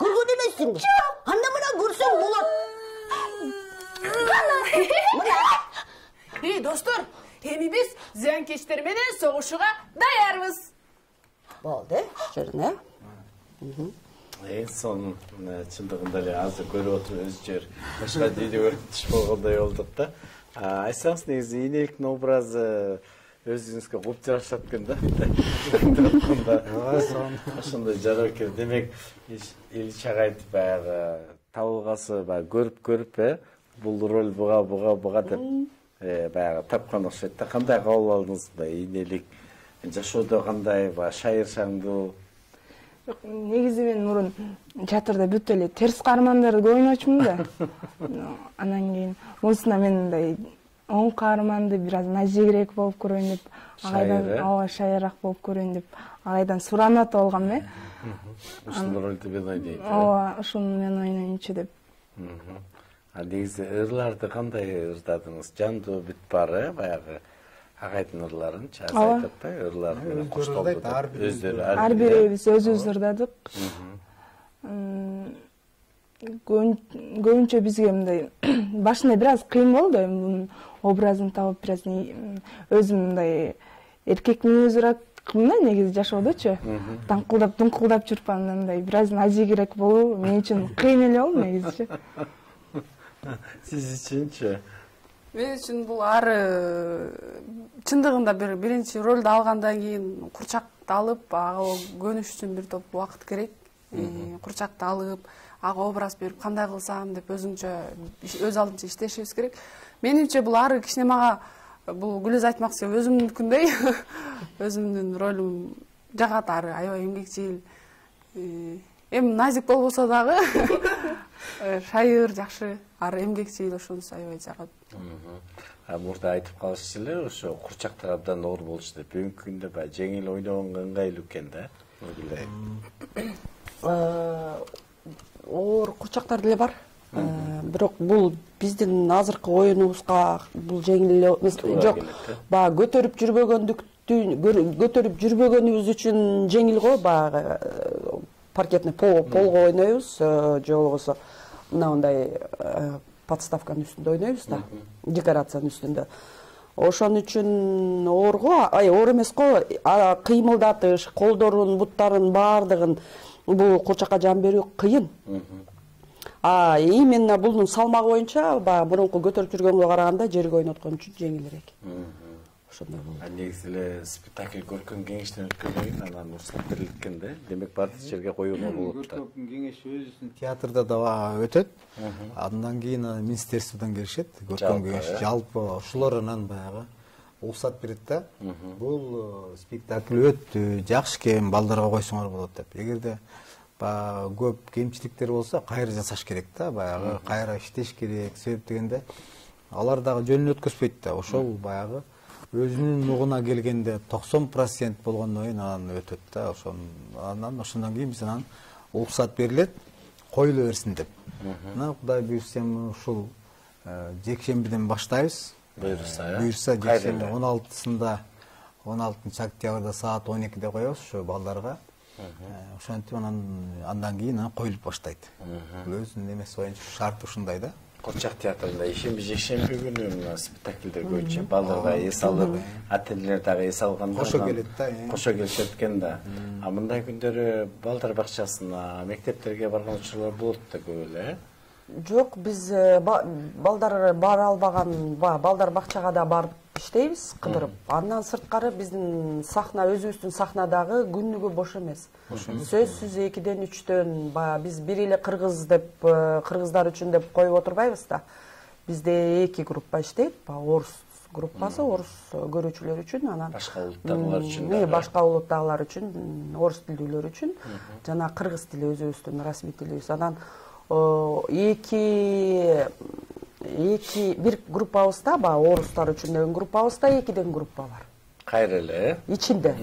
Ko'rgan emassin. Anda mana ko'rsam bo'ladi. Ey dostlar, endi biz ziyankeşler menen soğuşuğa dayarmız. Bo'ldi, жүрүн, En son чындыгында эле азыр көрүп отуруп өзүчөр башка дүйдө өртүш болгондой болдук да. Айтсаңыз негизи ийнеликтин образы өзүңүзгө куп жарашат экен да. Ошондой жаракер. Демек, Ильич агайт баягы табылгасы көрүп бул роль буга деп баягы тапкан окшойт да. Кандай кабыл алдыңыз да? Ийнелик жашоодо кандай шайыр шаңдуу? Негизи мен мурун театрда бүт эле терс каармандарды ойночумун да. Анан кийин мусуна мен мындай оң каарманды бир аз назигирээк болуп көрөйүн деп, агайдан шайыраак болуп көрөйүн деп, агайдан суранат алгам э. Ушул ролду мен ойнойм. Ушуну мен ойноюнчу деп. Негизи ырларды кандай ырдадыңыз? Жандуу бүт бар, баягы агайдын ырларын чаасы айтат да, ырлар менен коштолду. Өздөрү ар бирибиз өзүбүз ырдадык. Көбүнчө бизге мындай башында бир аз кыйын болду, бунун образын табып бир аз өзүм мындай эркек мүнөзүрөөк кылмын негизи жашоодочу. Даңкылдап жүрүп анан мындай бир аз назигирээк болуу мен үчүн кыйын эле болду негизичи. Сиз үчүнчү? Мен үчүн бул ары чындыгында биринчи ролду алгандан кийин курчакты алып, ага көнүш үчүн бир топ убакыт керек. Курчакты алып, ага образ берип кандай кылсам деп өзүнчө өз алдынча иштешибиз керек. Менимче бул ары кичине мага бул Гүлөз айтмакчы өзүмдүкүндөй өзүмдүн ролум жагат ары аябай эмгекчил. Эми назик болбосо дагы шайыр жакшы, ары эмгекчил, ошонусу аябай жагат. Мурда айтып калышчу эле, ошо курчактар абдан оор болчу деп. Бүгүнкү күндө баягы жеңил ойногонго ыңгайлуу экен да. Оор курчактар деле бар. Бирок бул биздин азыркы оюнубузга бул жеңил эле жок. Баягы көтөрүп жүрбөгөнүбүз үчүн жеңил го. Баягы паркетный полго ойнойбуз, же болбосо мындай подставканын үстүндө ойнойбуз да, декорациянын үстүндө. Ошон үчүн оор го, оор эмес го, кыймылдатыш, колдорун, буттарын баардыгын бул курчакка жан берүү кыйын. Именно булдун салмагы боюнча мурунку көтөрүп жүргөнгө караганда жерге ойноткон үчүн жеңилирээк. Ошондой болду. Негизи эле спектакль көркөм кеңештен өткөндөн кийин анан уруксат берилген да. Демек бардык жерге коюуга болот да. Көркөм кеңеш өзүнүн театрда да өтөт. Андан кийин министерстводон келишет. Көркөм кеңеш жалпы ошолорунан баягы уруксат берет да. Бул спектакль өтү жакшы экен, балдарга койсоңор болот деп. Эгерде көп кемчиликтер болсо кайра жасаш керек да, баягы кайра иштеш керек. Себеп дегенде алар дагы жөнүн өткөзбөйт да. Ошол баягы өзүнүн нугуна келгенде 90% болгондон кийин анан өтөт да. Ошондон кийин биз анан уруксат берилет, коюла берсин деп. Мына Кудай буйрса ушул жекшембиден баштайбыз. Буйрса жекшемби 16 октябрда саат 12-де коебуз ушу балдарга. Ошентип андан кийин коюлуп баштайт. Бул өзүнүн эмеси боюнча шарт ушундай да. Курчак театрында жекшемби күнү спектакльдер көбүнчө балдарга эс алып, ата-энелер дагы эс алганда кошо келет да. Кошо келишет экен да. Мындай күндөрү балдар бакчасына, мектептерге барган учурлар болот да көп эле. Жок, биз балдар бара албаган, балдар бакчага да барып иштейбиз, кыдырып. Андан сырткары биздин сахна, өзүбүздүн сахнадагы күнүгө бош эмес. Сөзсүз 2-ден 3-төн биз бир эле кыргыздар үчүн деп коюп отурбайбыз да. Бизде 2 группа иштейт, орус группасы, орус көрүүчүлөр үчүн, анан башка улуттагылар үчүн, башка улуттагылар үчүн, орус тилдүүлөр үчүн, жана кыргыз тили өзүбүздүн расмий тилибиз. Анан бир группабызда баягы орустар үчүн деген группабызда 2ден группа бар. Кайра эле. Ичинде.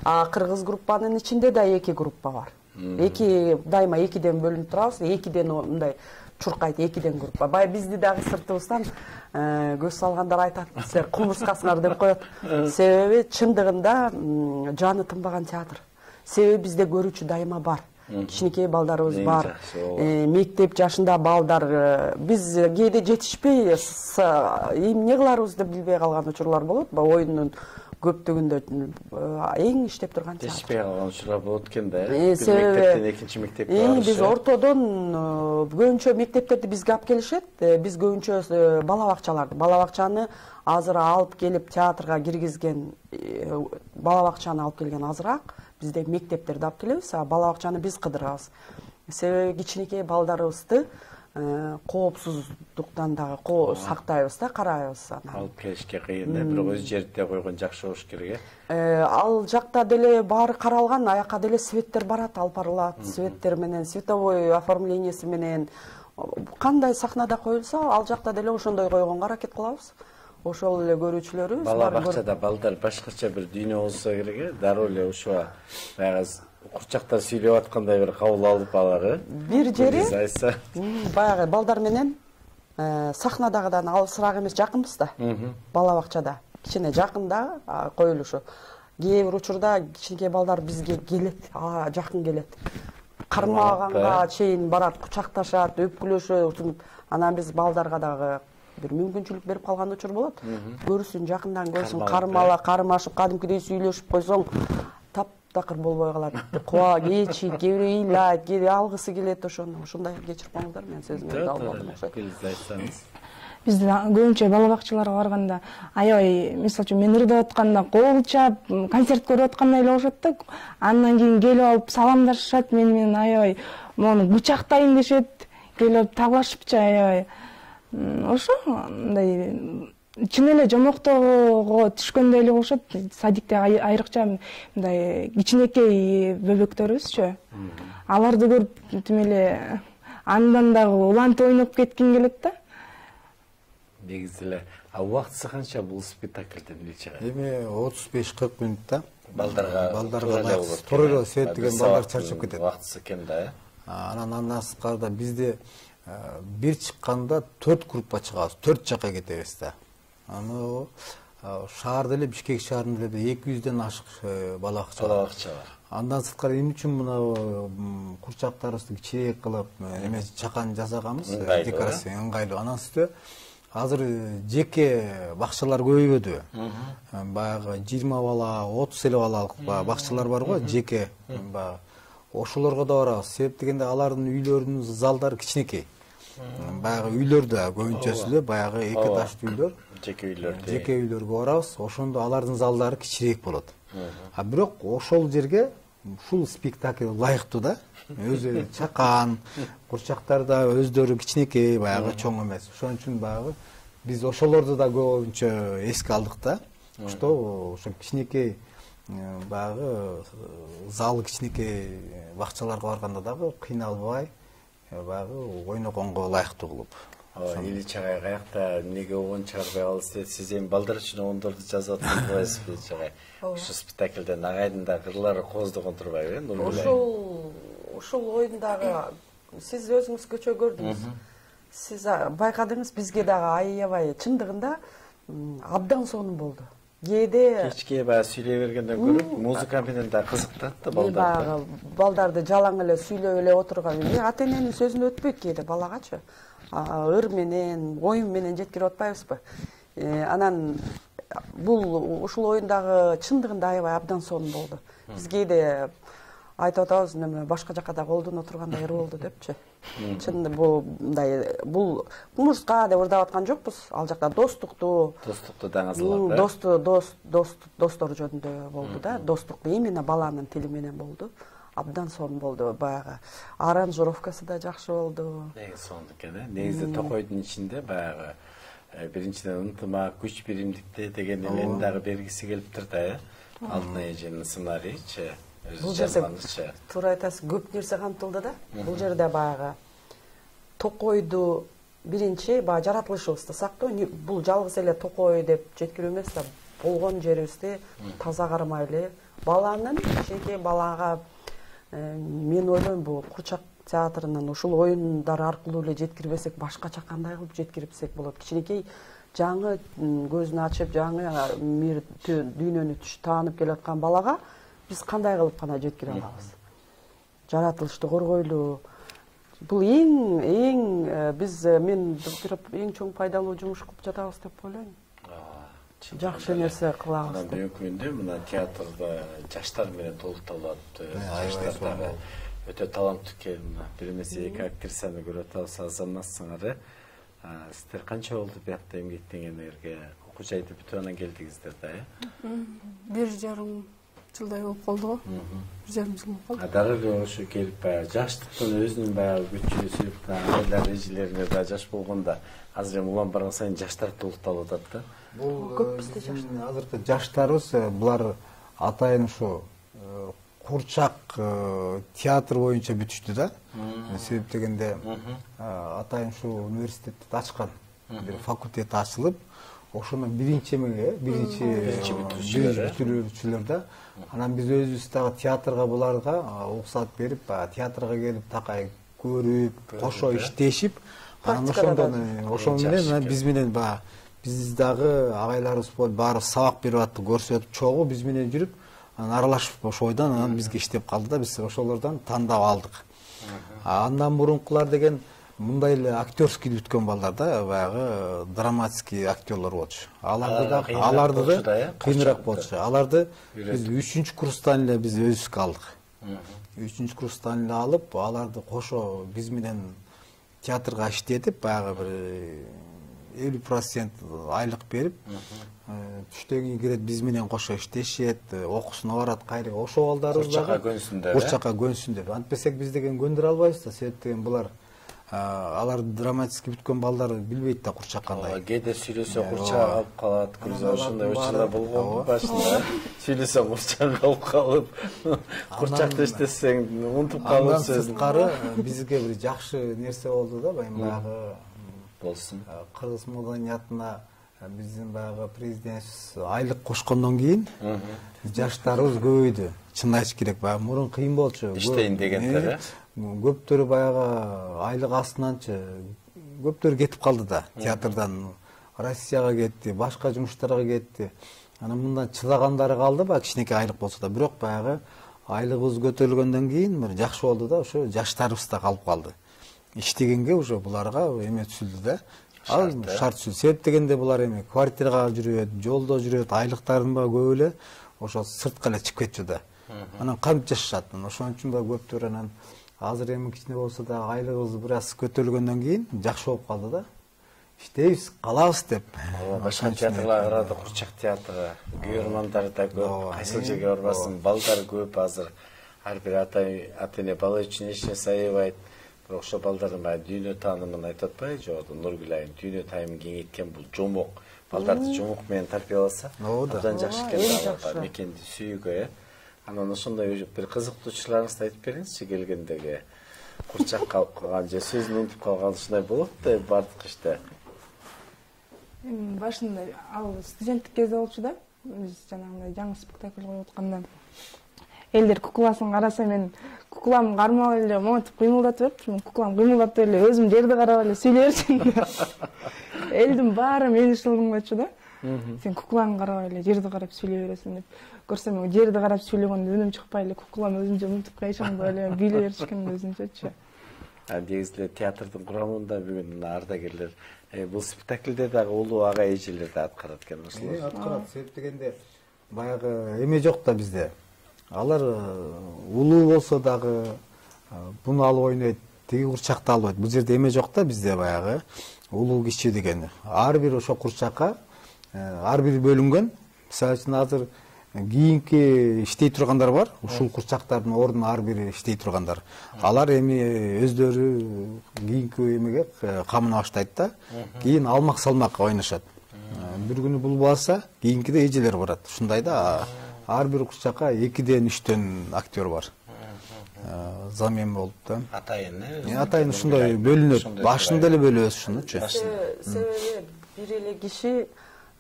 А кыргыз группанын ичинде да 2 группа бар. Дайыма 2ден бөлүнүп турабыз, 2ден мындай чуркайт, 2ден группа. Бай бизди дагы сыртыбыздан көз салгандар айтат, силер кумурскасыңар деп коет. Себеби чындыгында жаны тынбаган театр. Себеби бизде көрүүчү дайыма бар. Кичинекей балдарыбыз бар. Мектеп жашында балдар. Биз кээде жетишпей, эмне кыларыбызды билбей калган учурлар болот. Оюндун көптүгүндө эң иштеп турган театр. Жетишпей калган учурлар болот экен да. Мектептен экинчи мектепке барышы. Биз ортодон көбүнчө мектептерди бизге алып келишет. Биз көбүнчө бала бакчаны азыр алып келип театрга киргизген, бала бакчаны алып келген азыраак. Бизде мектептерди алып келебиз, а бала бакчаны биз кыдырабыз. Себеби кичинекей балдарыбызды коопсуздуктан дагы сактайбыз да, карайбыз. Алып келишке кыйын, бирок өз жеринде койгон жакшы болуш керек. Ал жакта деле баары каралган, аяка деле светтер барат, алып барылат, светтер менен, световой оформлениясы менен кандай сахнада коюлса, ал жакта деле ошондой койгонго аракет кылабыз. Ошол эле көрүүчүлөрүбүз бала бакчада балдар башкача бир дүйнө болсо керек, дароо эле ушуга баягы курчактар сүйлөп аткандай бир кабыл алып балага. Бир жери баягы балдар менен сахнадагыдан алысыраак эмес, жакынбыз да. Бала бакчада кичине жакында коюлушу. Кээ бир учурда кичинекей балдар бизге келет, жакын келет. Кармаганга чейин барат, кучакташат, өпкүлөшөт. Анан биз балдарга дагы бир мүмкүнчүлүк берип калган учур болот. Көрүсүн, жакындан көрсүн, кармала, кармашып, кадимкидей сүйлөшүп койсоң, таптакыр болбой калат. Куа кечийт, кээ бирөө ыйлайт, кээ алгысы келет, ошондой кечирип коңуздар, мен сөзүмдү албадым окшойт. Бизде көбүнчө бала бакчаларга барганда аябай, мисалы үчүн мен ырдап атканда кол чап, концерт көрүп аткандай эле болушот да. Андан кийин келип алып саламдашышат, менен аябай мону кучактайын дешет, келип таглашыпчы аябай. Ошо мындай чын эле жомоктоого түшкөндөй эле болушат. Садикте айрыкча мындай кичинекей бөбөктөрүбүзчү. Аларды көрүп тим эле андан дагы улантып ойноп кетким келет да. Негизи эле убактысы канча бул спектаклдин ичиге? Эми 35-40 мүнөттө. Балдарга туура эле свет деген балдар чарчап кетет. Убактысы кем да. Анан сырткарда бизде бир чыкканда 4 группа чыгабыз, 4 жака кетебиз да. Аны шаарда эле, Бишкек шаарында эле 200ден ашык бала бакча бар. Андан сырткары эмне үчүн мына курчактарыбызды кичирээк кылып, эмес чакан жасаганбыз, декорация ыңгайлуу. Анан үстүнө азыр жеке бакчалар көбөйбөдү. Баягы 20 бала, 30 эле балалык бакчалар бар го, жеке. Ошолорго да барабыз. Себеп дегенде алардын үйлөрүнүн залдары кичинекей. Баягы үйлөрдө көбүнчөсү эле баягы эки таштуу үйлөр, жеке үйлөргө барабыз. Ошондо алардын залдары кичирээк болот. Бирок ошол жерге ушул спектакль ылайыктуу да. Өзү чакан, курчактар да өздөрү кичинекей, баягы чоң эмес. Ошон үчүн баягы биз ошолорду да көбүнчө эске алдык да. Ошо кичинекей баягы залы кичинекей бакчаларга барганда дагы кыйналбай, баягы ойногонго ылайыктуу кылып. Или чагай каякта эмнеге огон чыгарбай калды, сиз эми балдар үчүн огондорду жазып атпайсызбы чагай? Ошо спектаклден агайдын кырлары кооздогон турбайбы? Ушул оюндагы сиз өзүңүз көчө көрдүңүз. Сиз байкадыңыз, бизге дагы аябай чындыгында абдан сонун болду. Кээде кечке баягы сүйлөй бергенден көрүп, музыка менен да кызыктат да балдар. Балдарды жалаң эле сүйлөп эле отурган, ата-эненин сөзүн өтпөйт кээде балагачы. Ыр менен, оюн менен жеткирип атпайбызбы? Анан бул ушул оюндагы чындыгында аябай абдан сонун болду. Биз кээде айтып атабыз, башка жакка да колдоно тургандай ыр болду депчи. Чын бул кумурска деп ырдап аткан жокпуз. Ал жакта достукту даңазалап, достор жөнүндө болду да. Достук именно баланын тили менен болду. Абдан сонун болду. Баягы аранжировкасы да жакшы болду. Сонун экен, негизи токойдун ичинде баягы биринчиден ынтымак, күч биримдикте деген элени дагы бергиси келиптир да. Алтын эженин сценарийчи. Бул жерде туура айтасыз, көп нерсе камтылды да. Бул жерде баягы токойду биринчи баягы жаратылышыбызды сактоо, бул жалгыз эле токой деп жеткирүү эмес да, болгон жерибизди таза кармайлы. Баланын, кичинекей балага мен ойлойм бул курчак театрынан ушул оюндар аркылуу эле жеткирбесек, башкача кандай кылып жеткирсек болот? Кичинекей жаңы көзүн ачып, жаңы мир дүйнөнү таанып келаткан балага биз кандай кылып гана жеткире алабыз? Жаратылышты коргойлу. Бул мен эң чоң пайдалуу жумуш кылып жатабыз деп ойлойм. Жакшы нерсе кылабыз. Бүгүнкү күндө мына театрда жаштар менен толукталат. Жаштардагы өтө таланттуу бир эмес эки актрисаны көрүп атабыз. Азаматсыңар. Сиздер канча болду биякта эмгектенгендерге? Окуу жайды бүтүп анан келдиңиздер да, э? 1,5 жылдай болуп калды го. 1,5 жыл болуп калды. Дагы ошо келип баягы жаштыктын өзүнүн баягы күчү, айылдар эжелерине да жаш болгондо азыр эми улам барган сайын жаштар толукталып атат да. Бул көп бизде жаштар. Азыркы жаштарыбыз булар атайын ушу курчак театр боюнча бүтүштү да. Себеп дегенде атайын ушу университетти ачкан, бир факультет ачылып, ошонун биринчи бүтүрүүчүлөр да. Анан биз өзүбүз дагы театрга буларга уруксат берип, театрга келип такай көрүп, кошо иштешип, анан ошон менен биз менен биз дагы агайларыбыз баары сабак берип атты, көрсөтүп чогуу биз менен жүрүп, анан аралашып ошо ойдан анан бизге иштеп калды да, биз ошолордон тандап алдык. Андан мурункулар деген мындай эле актерский бүткөн балдар да, баягы драматический актерлор болчу. Аларды да кыйыныраак болчу. Аларды биз 3-чү курстан эле биз өзүбүзгө алдык. 3-чү курстан эле алып, аларды кошо биз менен театрга иштетип, баягы бир 50% айлык берип, түштөн кийин кирет биз менен кошо иштешет, окуусуна барат, кайра ошо балдарыбыз курчакка көнсүн деп. Антпесек биз деген көндүрө албайбыз да, себеп деген булар алар драматический бүткөн балдар билбейт да курчак кандай. Кээде сүйлөсө курчак алып калат, күзө ошондой учурлар болгон башында. Сүйлөсө курчак алып калып, курчакты иштесең унутуп калып сөз. Сырткары бизге бир жакшы нерсе болду да, баягы болсун. Кыргыз маданиятына биздин баягы президентибиз айлык кошкондон кийин жаштарыбыз көбөйдү. Чын айтыш керек, баягы мурун кыйын болчу. Иштейин дегендер, көптөрү баягы айлык астынанчы көптөрү кетип калды да, театрдан Россияга кетти, башка жумуштарга кетти. Анан мындан чыдагандары калды, баягы кичинекей айлык болсо да, бирок баягы айлыгыбыз көтөрүлгөндөн кийин бир жакшы болду да, ошо жаштарыбыз да калып калды. Иштегенге уже буларга эме түзүлдү да. Ал шарт түзүлдү. Себеп дегенде булар эми квартирага жүрөт, жолдо жүрөт, айлыктарын ба көп эле ошо сыртка эле чыгып кетчү да. Анан кантип жашашат? Ошон үчүн да көптөр анан азыр эми кичине болсо да айлыгыбыз бир аз көтөрүлгөндөн кийин жакшы болуп калды да. Иштейбиз, калабыз деп. Башка театрларга карады, курчак театры, күйөрмандар да көп, кайсыл жерге барбасын, балдар көп азыр. Ар бир ата-эне бала үчүн эч нерсе аябайт. Бирок ошо балдардын баягы дүйнө таанымын айтып атпайбы, жок, Нургүл айым дүйнө таанымын кеңейткен бул жомок. Балдарды жомок менен тарбияласа, абдан жакшы экен, мекенди сүйүүгө, Анан ошондой бир кызыктуучуларыңызды айтып бериңизчи, келгендеги курчак калып калган же сөзүн унутуп калган ушундай болот да бардык иште. Башында ал студенттик кезде болчу да. Биз жанагындай жаңы спектакль коюп атканда элдер кукласын караса, мен кукламды кармап эле монтип кыймылдатып бериптирмин. Куклам кыймылдап эле өзүм жерди карап эле сүйлөй берчүмүн. Элдин баары мени шылдыңдачу да. Сен куклаңды карап эле жерди карап сүйлөй бересиң деп. Көрсөм жерди карап сүйлөгөндө үнүм чыкпай эле куклам өзүнчө унутуп кайшым деп эле бийлей беришкен өзүнчөчү. Негизи театрдын курамында бүгүн ардагерлер бул спектакльде дагы улуу ага эжелер да аткарат экен ошолор. Аткарат, себеп дегенде баягы эме жок да бизде. Алар улуу болсо дагы буну алып ойнойт, тиги курчакты алып ойнойт. Бул жерде эме жок да бизде баягы улуу киши деген. Ар бир ошо курчакка ар бир бөлүнгөн. Мисалы үчүн азыр кийинки иштей тургандар бар. Ушул курчактардын ордуна ар бири иштей тургандар. Алар эми өздөрү кийинки эмеге камына баштайт да. Кийин алмак салмак ойношот. Бир күнү булбаса, кийинкиде эжелер барат. Ушундай да ар бир курчакка 2-ден 3-төн актер бар. замен болуп да. Атайын, Атайын ушундай бөлүнөт. Башында эле бөлөбүз ушунучу. Себеби бир эле киши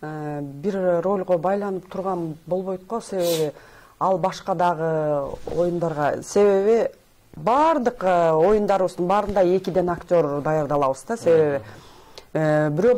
бир ролго байланып турган болбойт го. Себеби ал башка дагы оюндарга, себеби бардык оюндарыбыздын баарында экиден актер даярдалабыз да. Себеби бирөө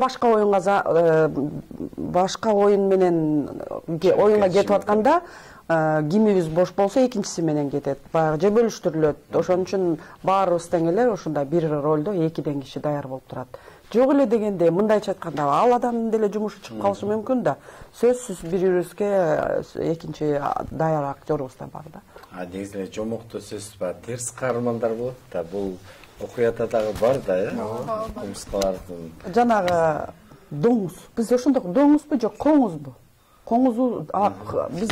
башка оюн менен оюнга кетип атканда кимибиз бош болсо экинчиси менен кетет. Баягы же бөлүштүрүлөт. Ошон үчүн баарыбыз тең эле ушундай бир ролдо экиден киши даяр болуп турат. Жок эле дегенде мындайча айтканда ал адамдын деле жумушу чыгып калышы мүмкүн да. Сөзсүз бирибизге экинчи даяр актерубуз да бар да. Негизи эле жомокто сөз бар. Терс каармандар болот да. Бул окуяда дагы бар да, кумурскалардын. Жанагы доңуз. Биз ошондой доңузбу жок коңузбу? Коңузу биз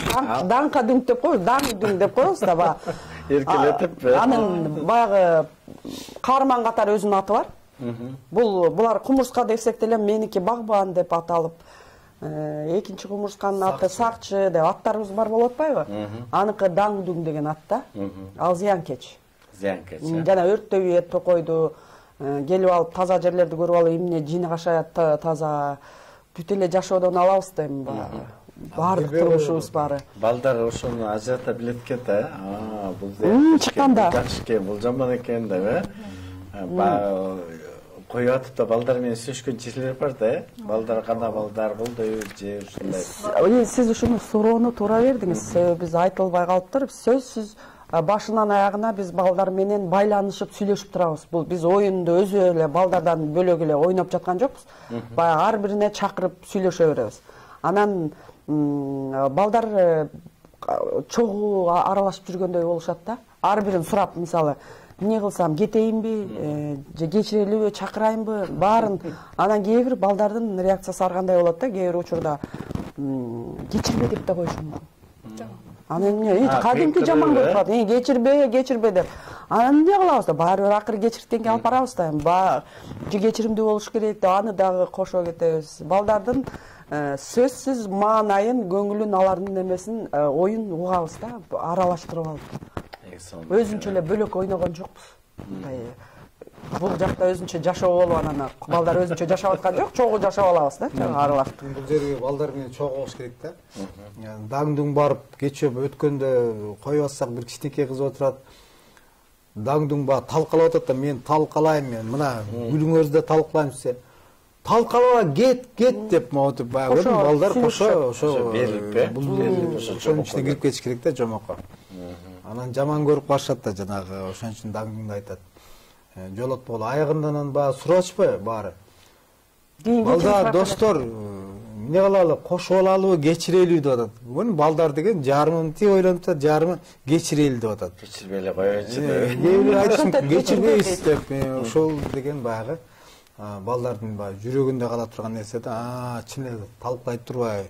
даңка дүң деп коебуз, даң дүң деп коебуз да баягы. Эркелетип. Анын баягы каарман катары өзүнүн аты бар. Булар кумурска десек деле меники багбан деп аталып, экинчи кумурсканын аты сакчы деп аттарыбыз бар болуп атпайбы? Аныкы даң дүң деген ат да. Ал зыянкеч. Жана өрттөбү токойду келип алып таза жерлерди көрүп алып эмне жини кашаят таза бүт эле жашоодон алабыз дейм баягы. Бардык турмушубуз баары. Балдар ошону ажырата билет экен да. Бул чыкканда жакшы экен, бул жаман экен деп, коюп атып да балдар менен сүйлөшкөн жерлер бар да. Балдар кандай балдар болду же ушундай. Сиз ушуну суроону туура бердиңиз. Себеби биз айтылбай калыптыр. Сөзсүз башынан аягына биз балдар менен байланышып сүйлөшүп турабыз. Бул биз оюнду өзү эле балдардан бөлөк эле ойноп жаткан жокпуз. Баягы ар бирине чакырып сүйлөшө беребиз. Анан балдар чогуу аралашып жүргөндөй болушат да. Ар бирин сурап, мисалы, эмне кылсам, кетейинби, же кечирелиби, чакырайынбы, баарын. Анан кээ бир балдардын реакциясы ар кандай болот да, кээ бир учурда кечирбе деп да коюшу мүмкүн. Анан эмне, кадимки жаман көрүп калат, кечирбе деп. Анан эмне кылабыз да, баары бир акыры кечирткенге алып барабыз да. Же кечиримдүү болуш керек деп аны дагы кошо кетебиз. Балдардын сөзсүз маанайын, көңүлүн, алардын эмесин, оюн угабыз да, аралаштырып алып. Өзүнчө эле бөлөк ойногон жокпуз. Бул жакта өзүнчө жашоо болуп анан балдар өзүнчө жашап аткан жок, чогуу жашап алабыз да, аралаштырып. Бул жерге балдар менен чогуу болуш керек да. Даңдың барып кечип өткөндө коюп атсак бир кичинекей кыз отурат. Даңдың ба талкалап атат да, мен талкалайм, мен мына гүлүңөрдү талкалайм десе. Талкалаба кет деп могутуп баягы балдар кошо ошо берилип, ошонун ичине кирип кетиш керек да жомокко. Анан жаман көрүп калышат да, жанагы ошон үчүн даңдыңды айтат. Жолотпогулу аягындан баягы сурашпайбы баары. Балдар, достор, эмне кылалы, кошуп алалыбы, кечирелиби деп атат. Бүгүн балдар деген жарымын тип ойлонуп атат, жарымы кечирели деп атат. Кечирбей эле койчу. Кээ айтышым кечирбейбиз деп, ошол деген баягы балдардын жүрөгүндө кала турган нерсе да. Чын эле талкалайт турбайбы,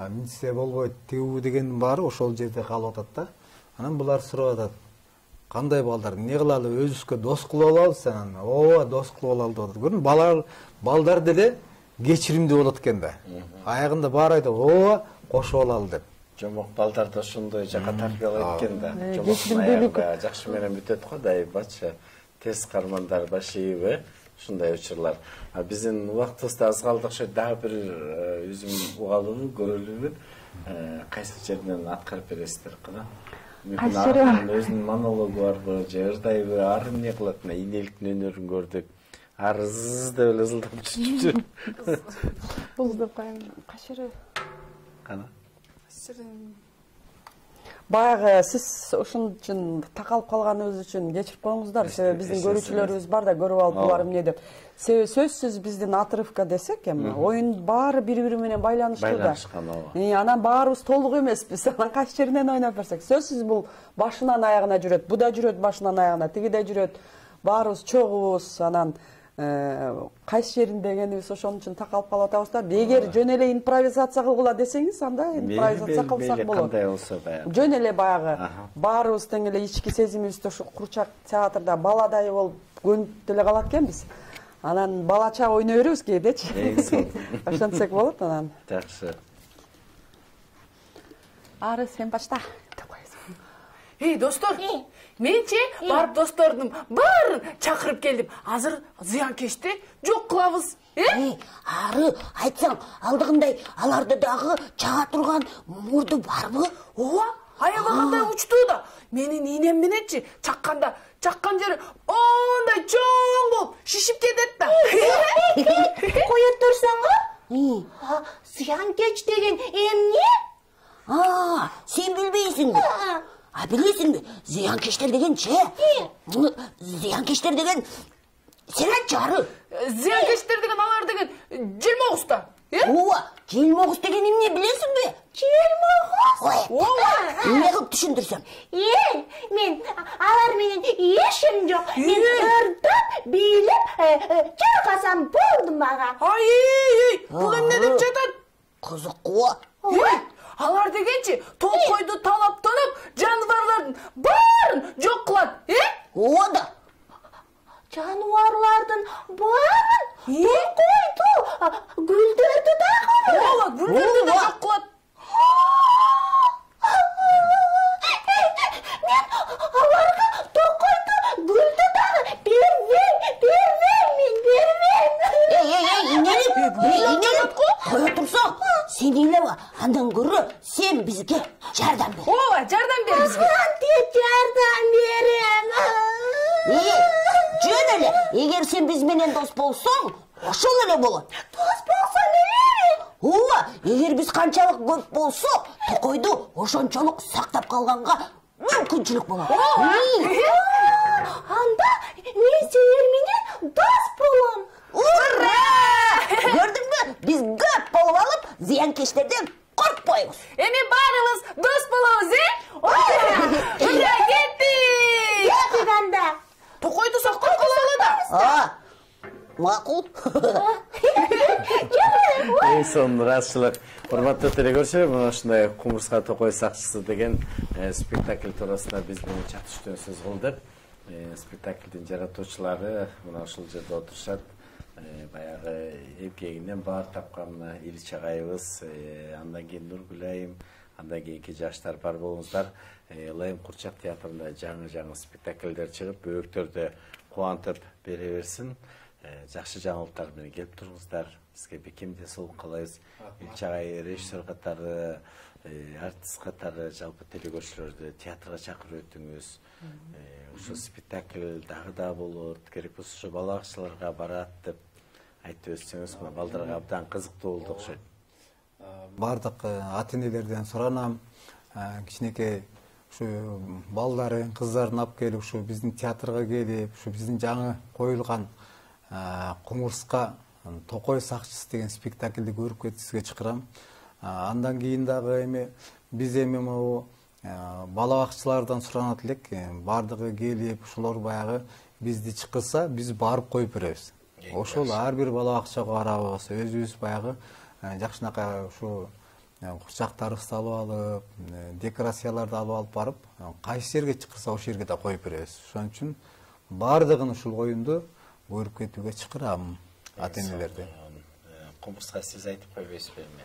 минсе болбойт, тигүү деген баары ошол жерде калып атат да. Анан булар сурап атат. Кандай балдар, эмне кылалы, өзүбүзгө дос кылып алабыз анан. Ооба, дос кылып алалы деп атат. Көрүн, балдар деле кечиримдүү болот экен да. Аягында баары айтат, ооба, кошуп алалы деп. Жомок балдарды ошондой жака тарбиялайт экен да. Жомоктун жакшы менен бүтөт го да, бачы тез кармандар башыйбы, ушундай учурлар. Биздин убактыбызда аз калды окшойт, дагы бир үзүм угалыбы, көрөлүбү, кайсы жерден аткарып бересиздер кына? Өзүнүн монологу барбы, же ырдайбы, ар эмне кылат, ийнеликтин өнөрүн көрдүк. Ар ыз деп эле ызылдап жүрүп. Бул деп коем, кайсы кана? Баягы сиз ошон үчүн такалып калганыбыз үчүн кечирип коюңуздар. Себеби биздин көрүүчүлөрүбүз бар да, көрүп алып булар эмне деп. Себеби сөзсүз биздин отрывка десек эми, оюн баары бири-бири менен байланыштуу да. Анан баарыбыз толук эмеспиз. Анан кайсы жеринен ойноп берсек, сөзсүз бул башынан аягына жүрөт. Бу да жүрөт башынан аягына, тиги да жүрөт. Баарыбыз чогубуз, анан кайсы жерин дегенибиз ошон үчүн такалып калып атабыз да. Эгер жөн эле импровизация кылгыла десеңиз, анда импровизация кылсак болот. Кандай болсо баягы. Жөн эле баягы баарыбыз тең эле ички сезимибизди ушу курчак театрда баладай болуп көнүп деле калат экенбиз. Анан балача ойной беребиз кээдечи. Ошентсек болот анан. Жакшы. Ары сен башта деп коесуң. Достор, менче барып достордун баарын чакырып келдим. Азыр зыянкечти жок кылабыз. Ары, айтсаң, алдыгындай аларды дагы чага турган мурду барбы? Ооба, аябагандай учту да. Менин ийнем мененчи чаккан жери ондай чоң болуп шишип кетет да. Коя турсаң, зыянкеч деген эмне? Сен билбейсиңби? Билесиңби? Зыянкечтер дегенче? Зыянкечтер деген сен айтчы Ары. Зыянкечтер деген алар деген желмогузда. Ооба, желмогуз деген эмне билесиңби? Желмогуз? Эмне кылып түшүндүрсөм? Мен алар менен ешим жок. Мен ырдап, бийлеп, чайкасам болду мага. Бул эмне деп жатат? Кызык. Алар дегенчи токойду талаптанып, жаныбарлардын баарын жок кылат, Ооба да. Жаныбарлардын баарын? Токойду, гүлдөрдү дагы? Ооба, гүлдөрдү да жок кылат. Мен аларга токойду, гүлдү дагы бербейм, Инелип, коя турсаң, сен ыйлаба, андан көрө сен бизге жардам бер. Ооба, жардам бер бизге. Кантип жардам берем? Жөн эле, эгер сен биз менен дос болсоң, ошол эле болот. Дос болсом эле? Ооба, эгер биз канчалык көп болсок, токойду ошончолук сактап калганга мүмкүнчүлүк болот. Анда мен силер менен дос болом. Ура! Көрдүңбү? Биз көп болуп алып, зыянкечтерден коркпойбуз. Эми баарыбыз дос болобуз, Ура, кеттик! Кеттик анда. Токойду сактап калалы да. Макул. Сонун ырасчылык. Урматтуу телекөрүүчүлөр, мына ушундай Кумурска токой сакчысы деген спектакль туурасында биз менен чатыштын сөз кылдык. Спектаклдин жаратуучулары мына ушул жерде отурушат. Баягы эмгегинен баар тапкан Илич агайыбыз, андан кийин Нургүл айым, андан кийинки жаштар бар болуңуздар. Ылайым Курчак театрында жаңы спектакльдер чыгып, бөөктөрдү кубантып бере берсин. Жакшы жаңылыктар менен келип туруңуздар. Бизге бекемде солук каалайбыз. Илич агай режиссер катары, артист катары жалпы телекөрүүчүлөрдү театрга чакырып өттүңүз. Ушул спектакль дагы да болот, керек болсо ушу балакчыларга барат деп айтып өтсөңүз, мына балдарга абдан кызыктуу болду окшойт. Бардык ата-энелерден суранам, кичинекей ушу балдарын, кыздарын алып келип, ушу биздин театрга келип, ушу биздин жаңы коюлган Кумурска токой сакчысы деген спектаклди көрүп кетисиге чакырам. Андан кийин дагы эми биз эми могу бала бакчылардан суранат элек, бардыгы келип, ушулар баягы бизди чакырса, биз барып коюп беребиз. Ошол ар бир бала бакчага барабыз, өзүбүз баягы жакшынакай ушу курчактарыбызды алып алып, декорацияларды алып барып, кайсы жерге чакырса ошол жерге да коюп беребиз. Ошон үчүн бардыгын ушул оюнду көрүп кетүүгө чакырам ата-энелерди. Кумурска сиз айтып койбойсузбу эми?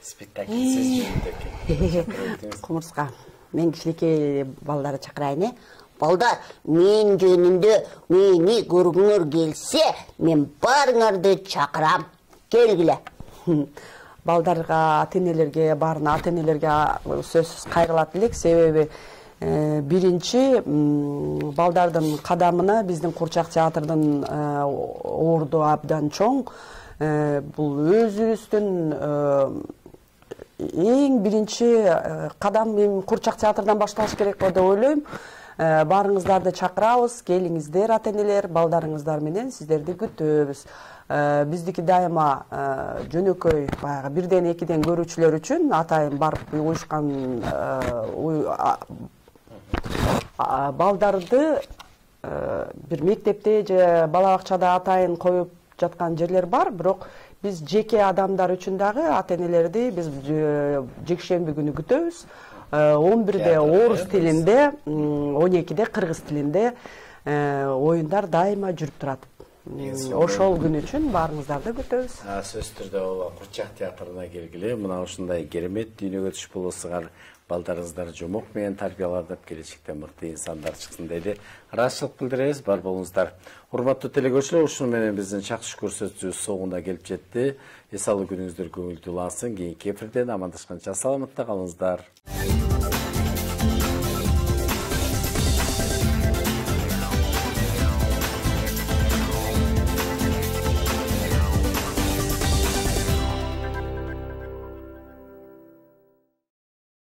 Спектакль сиз жөнүндө. Кумурска, мен кичинекей балдарды чакырайын, Балдар, мен жөнүндө мени көргүңөр келсе, мен баарыңарды чакырам. Келгиле. Балдарга, ата-энелерге, баарына ата-энелерге сөзсүз кайрылат элек, себеби биринчи балдардын кадамына биздин Курчак театрдын орду абдан чоң. Бул өзүбүздүн эң биринчи кадам Курчак театрдан башталыш керек деп ойлойм. Баарыңыздарды чакырабыз, келиңиздер ата-энелер, балдарыңыздар менен сиздерди күтөбүз. Биздики дайыма жөнөкөй баягы бирден экиден көрүүчүлөр үчүн атайын барып уюшкан балдарды бир мектепте же бала бакчада атайын коюп жаткан жерлер бар, бирок биз жеке адамдар үчүн дагы ата-энелерди биз жекшемби күнү күтөбүз. 11-де орус тилинде, 12-де кыргыз тилинде оюндар дайыма жүрүп турат. Ошол күн үчүн баарыңыздарды күтөбүз. Сөз түрдө ооба Курчак театрына келгиле. Мына ушундай керемет дүйнөгө түшүп болосуңар. Балдарыңыздар жомок менен тарбияланып келечекте мыкты инсандар чыксын деди. Ыраазычылык билдиребиз, бар болуңуздар. Урматтуу телекөрүүчүлөр, ушуну менен биздин чакчыш көрсөтүүбүз соңуна келип жетти. Эс алуу күнүңүздөр көңүлдүү улансын. Кийинки эфирден амандашканча саламатта калыңыздар.